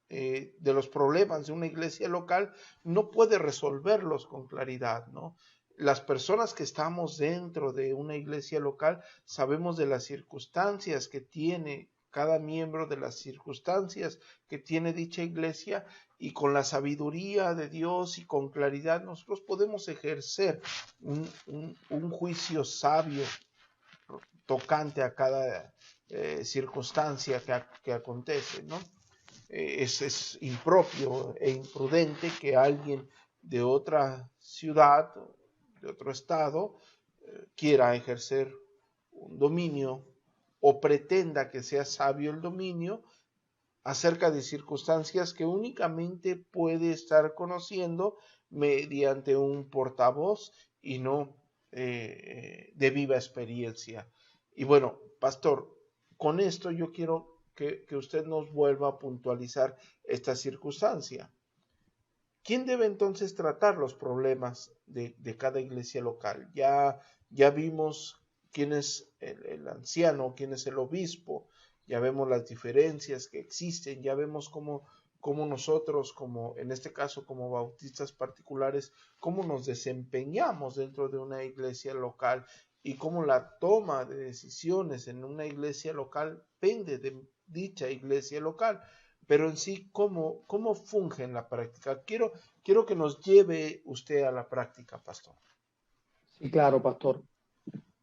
de los problemas de una iglesia local no puede resolverlos con claridad, ¿no? Las personas que estamos dentro de una iglesia local sabemos de las circunstancias que tiene cada miembro, de las circunstancias que tiene dicha iglesia, y con la sabiduría de Dios y con claridad nosotros podemos ejercer un juicio sabio tocante a cada circunstancia que acontece, ¿no? Es impropio e imprudente que alguien de otra ciudad, de otro estado, quiera ejercer un dominio o pretenda que sea sabio el dominio acerca de circunstancias que únicamente puede estar conociendo mediante un portavoz y no de viva experiencia. Y bueno, pastor, con esto yo quiero que usted nos vuelva a puntualizar esta circunstancia. ¿Quién debe entonces tratar los problemas de cada iglesia local? Ya vimos quién es el anciano, quién es el obispo, ya vemos las diferencias que existen, ya vemos cómo nosotros, como en este caso como bautistas particulares, cómo nos desempeñamos dentro de una iglesia local y cómo la toma de decisiones en una iglesia local pende de dicha iglesia local. Pero en sí, ¿cómo funge en la práctica? Quiero que nos lleve usted a la práctica, pastor. Sí, claro, pastor.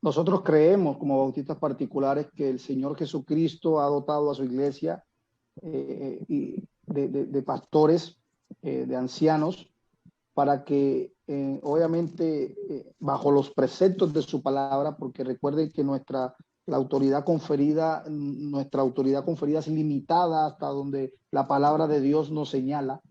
Nosotros creemos como bautistas particulares que el Señor Jesucristo ha dotado a su iglesia y de pastores, de ancianos, para que obviamente bajo los preceptos de su palabra, porque recuerden que nuestra autoridad conferida es limitada hasta donde la palabra de Dios nos señala,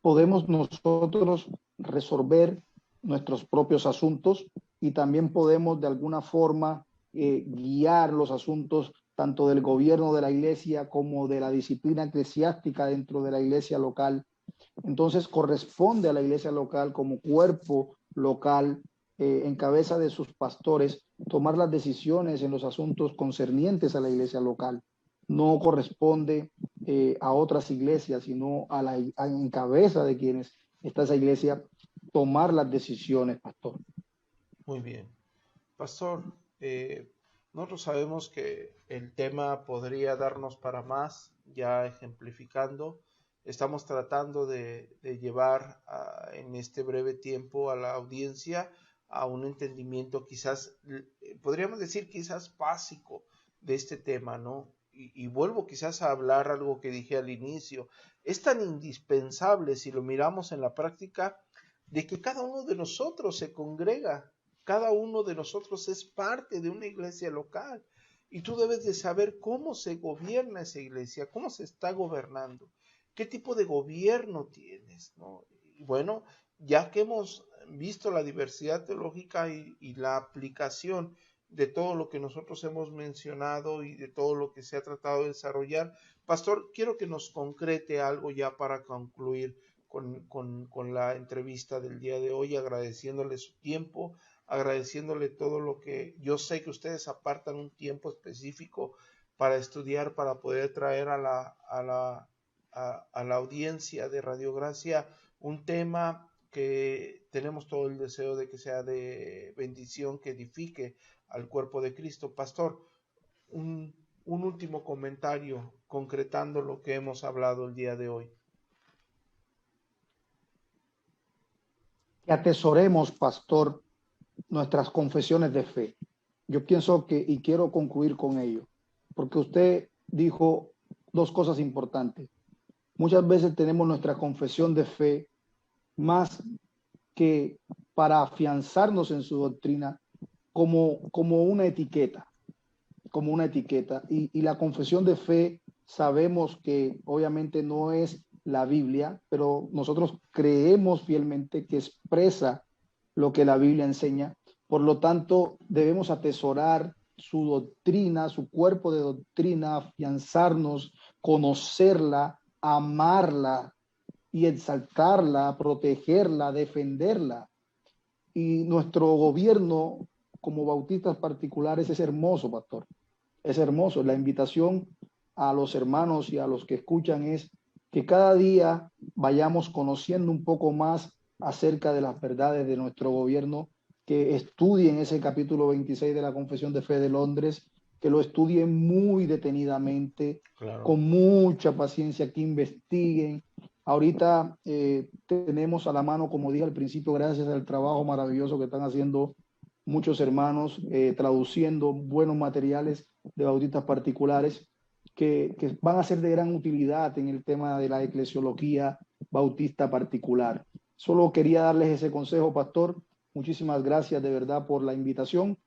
podemos nosotros resolver nuestros propios asuntos y también podemos de alguna forma guiar los asuntos tanto del gobierno de la iglesia como de la disciplina eclesiástica dentro de la iglesia local. Entonces corresponde a la iglesia local como cuerpo local en cabeza de sus pastores tomar las decisiones en los asuntos concernientes a la iglesia local. No corresponde a otras iglesias, sino en cabeza de quienes está esa iglesia tomar las decisiones, pastor. Muy bien. Pastor, nosotros sabemos que el tema podría darnos para más, ya ejemplificando. Estamos tratando de llevar en este breve tiempo a la audiencia a un entendimiento quizás, podríamos decir quizás básico de este tema, ¿no? Y vuelvo quizás a hablar algo que dije al inicio. Es tan indispensable, si lo miramos en la práctica, de que cada uno de nosotros se congrega. Cada uno de nosotros es parte de una iglesia local y tú debes de saber cómo se gobierna esa iglesia, cómo se está gobernando, qué tipo de gobierno tienes, ¿no? Y bueno, ya que hemos visto la diversidad teológica y la aplicación de todo lo que nosotros hemos mencionado y de todo lo que se ha tratado de desarrollar, pastor, quiero que nos concrete algo ya para concluir con la entrevista del día de hoy, agradeciéndole su tiempo, agradeciéndole todo lo que yo sé que ustedes apartan un tiempo específico para estudiar, para poder traer a la audiencia de Radio Gracia un tema que tenemos todo el deseo de que sea de bendición, que edifique al cuerpo de Cristo. Pastor, un último comentario concretando lo que hemos hablado el día de hoy. Que atesoremos, pastor, nuestras confesiones de fe. Yo pienso que, y quiero concluir con ello, porque usted dijo dos cosas importantes. Muchas veces tenemos nuestra confesión de fe más que para afianzarnos en su doctrina como una etiqueta, y la confesión de fe sabemos que obviamente no es la Biblia, pero nosotros creemos fielmente que expresa lo que la Biblia enseña. Por lo tanto, debemos atesorar su doctrina, su cuerpo de doctrina, afianzarnos, conocerla, amarla y exaltarla, protegerla, defenderla. Y nuestro gobierno como bautistas particulares es hermoso, pastor. Es hermoso. La invitación a los hermanos y a los que escuchan es que cada día vayamos conociendo un poco más acerca de las verdades de nuestro gobierno, que estudien ese capítulo 26 de la Confesión de Fe de Londres, que lo estudien muy detenidamente, Claro. con mucha paciencia, que investiguen. Ahorita tenemos a la mano, como dije al principio, gracias al trabajo maravilloso que están haciendo muchos hermanos, traduciendo buenos materiales de bautistas particulares que van a ser de gran utilidad en el tema de la eclesiología bautista particular. Solo quería darles ese consejo, pastor. Muchísimas gracias de verdad por la invitación.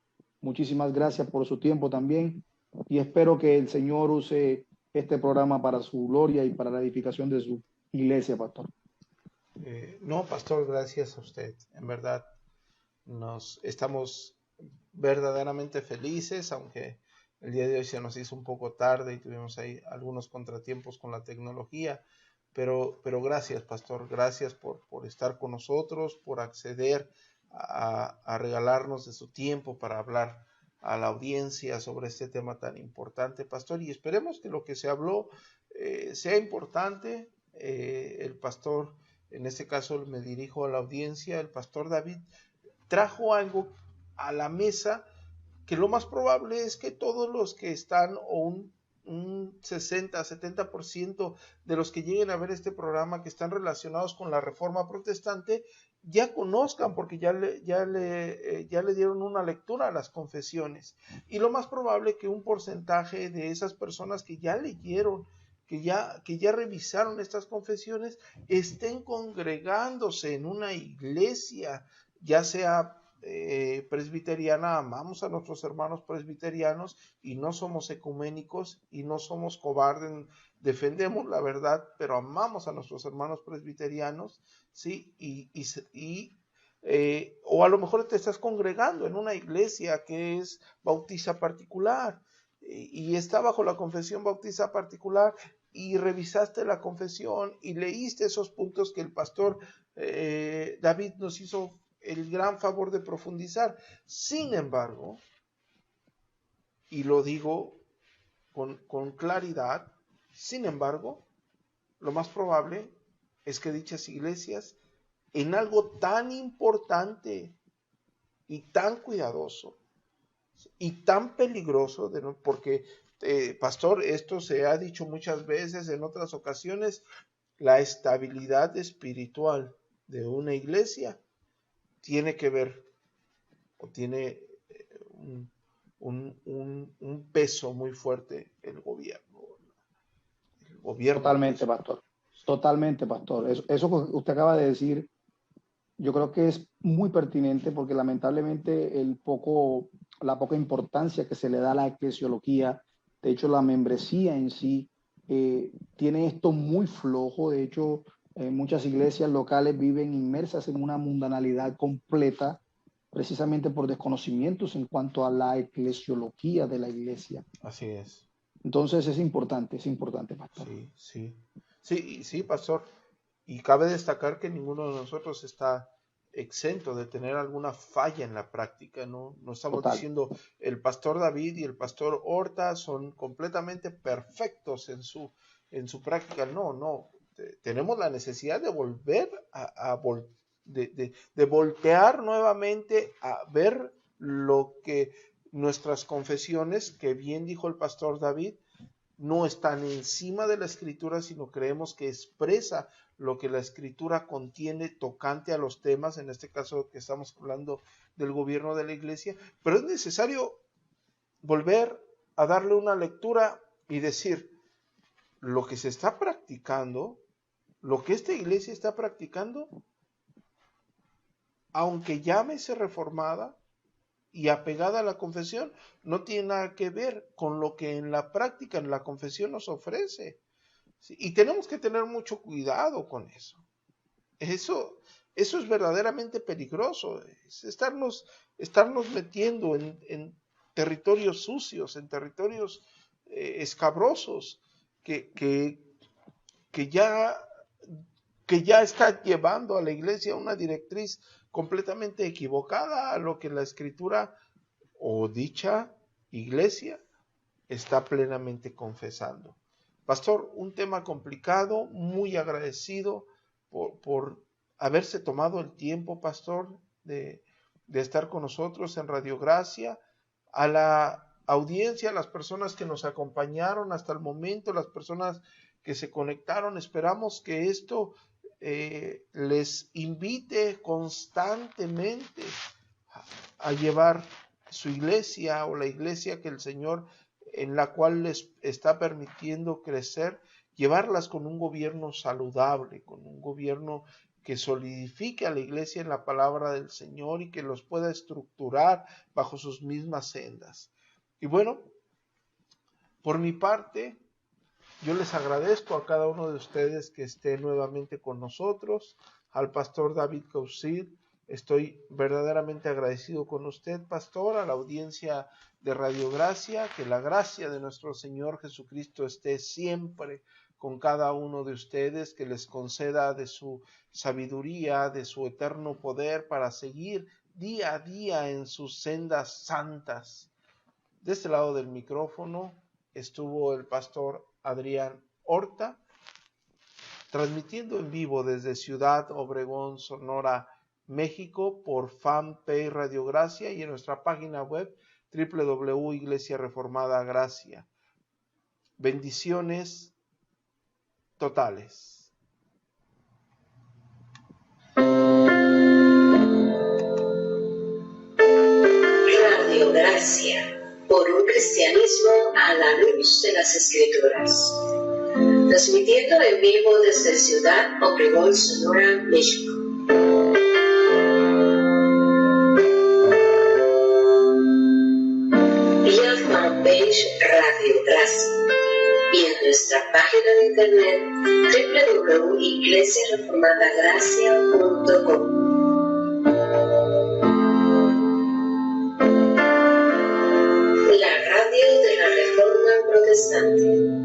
Muchísimas gracias por su tiempo también. Y espero que el Señor use este programa para su gloria y para la edificación de su iglesia, pastor. No, pastor, gracias a usted. En verdad, estamos verdaderamente felices, aunque el día de hoy se nos hizo un poco tarde y tuvimos ahí algunos contratiempos con la tecnología, pero gracias, pastor, gracias por estar con nosotros, por acceder a regalarnos de su tiempo para hablar a la audiencia sobre este tema tan importante, pastor, y esperemos que lo que se habló sea importante. El pastor, en este caso me dirijo a la audiencia, el pastor David trajo algo a la mesa que lo más probable es que todos los que están, o un 60-70% de los que lleguen a ver este programa que están relacionados con la Reforma Protestante, ya conozcan, porque ya le dieron una lectura a las confesiones. Y lo más probable que un porcentaje de esas personas que ya leyeron, que ya revisaron estas confesiones, estén congregándose en una iglesia, ya sea presbiteriana. Amamos a nuestros hermanos presbiterianos y no somos ecuménicos y no somos cobardes, defendemos la verdad, pero amamos a nuestros hermanos presbiterianos, ¿sí? O a lo mejor te estás congregando en una iglesia que es bautista particular y está bajo la confesión bautista particular, y revisaste la confesión y leíste esos puntos que el pastor David nos hizo el gran favor de profundizar. Sin embargo, y lo digo con claridad, sin embargo, lo más probable es que dichas iglesias, en algo tan importante y tan cuidadoso y tan peligroso, porque pastor, esto se ha dicho muchas veces en otras ocasiones, la estabilidad espiritual de una iglesia tiene que ver, o tiene un peso muy fuerte el gobierno. Totalmente, pastor. Totalmente, pastor. Eso que usted acaba de decir, yo creo que es muy pertinente porque lamentablemente la poca importancia que se le da a la eclesiología, de hecho la membresía en sí, tiene esto muy flojo. De hecho, muchas iglesias locales viven inmersas en una mundanalidad completa, precisamente por desconocimientos en cuanto a la eclesiología de la iglesia. Así es. Entonces es importante, pastor. Sí, pastor. Y cabe destacar que ninguno de nosotros está exento de tener alguna falla en la práctica, ¿no? No estamos diciendo el pastor David y el pastor Horta son completamente perfectos en su práctica. No. Tenemos la necesidad de volver de voltear nuevamente a ver lo que nuestras confesiones, que bien dijo el pastor David, no están encima de la escritura, sino creemos que expresa lo que la escritura contiene tocante a los temas, en este caso que estamos hablando del gobierno de la iglesia, pero es necesario volver a darle una lectura y decir, lo que se está practicando, lo que esta iglesia está practicando, aunque llámese reformada y apegada a la confesión, no tiene nada que ver con lo que en la práctica, en la confesión nos ofrece. ¿Sí? Y tenemos que tener mucho cuidado con eso. Eso es verdaderamente peligroso. Es estarnos metiendo en territorios sucios, en territorios escabrosos, que ya que ya está llevando a la iglesia una directriz completamente equivocada a lo que la Escritura o dicha iglesia está plenamente confesando. Pastor, un tema complicado, muy agradecido por haberse tomado el tiempo, pastor, de estar con nosotros en Radio Gracia, a la audiencia, a las personas que nos acompañaron hasta el momento, las personas que se conectaron. Esperamos que esto les invite constantemente a llevar su iglesia o la iglesia que el Señor en la cual les está permitiendo crecer, llevarlas con un gobierno saludable, con un gobierno que solidifique a la iglesia en la palabra del Señor y que los pueda estructurar bajo sus mismas sendas. Y bueno, por mi parte, yo les agradezco a cada uno de ustedes que esté nuevamente con nosotros, al pastor David Cousid. Estoy verdaderamente agradecido con usted, pastor, a la audiencia de Radio Gracia, que la gracia de nuestro Señor Jesucristo esté siempre con cada uno de ustedes, que les conceda de su sabiduría, de su eterno poder para seguir día a día en sus sendas santas. De este lado del micrófono estuvo el pastor Adrián Horta, transmitiendo en vivo desde Ciudad Obregón, Sonora, México, por FanPay Radio Gracia y en nuestra página web www.Iglesia Reformada Gracia. Bendiciones totales. Radio Gracia, por un cristianismo a la luz de las Escrituras. Transmitiendo en vivo desde Ciudad Obregón, Sonora, México. Vía fanpage Radio Gracia y en nuestra página de internet www.iglesiareformadagracia.com. La radio de la Reforma Protestante.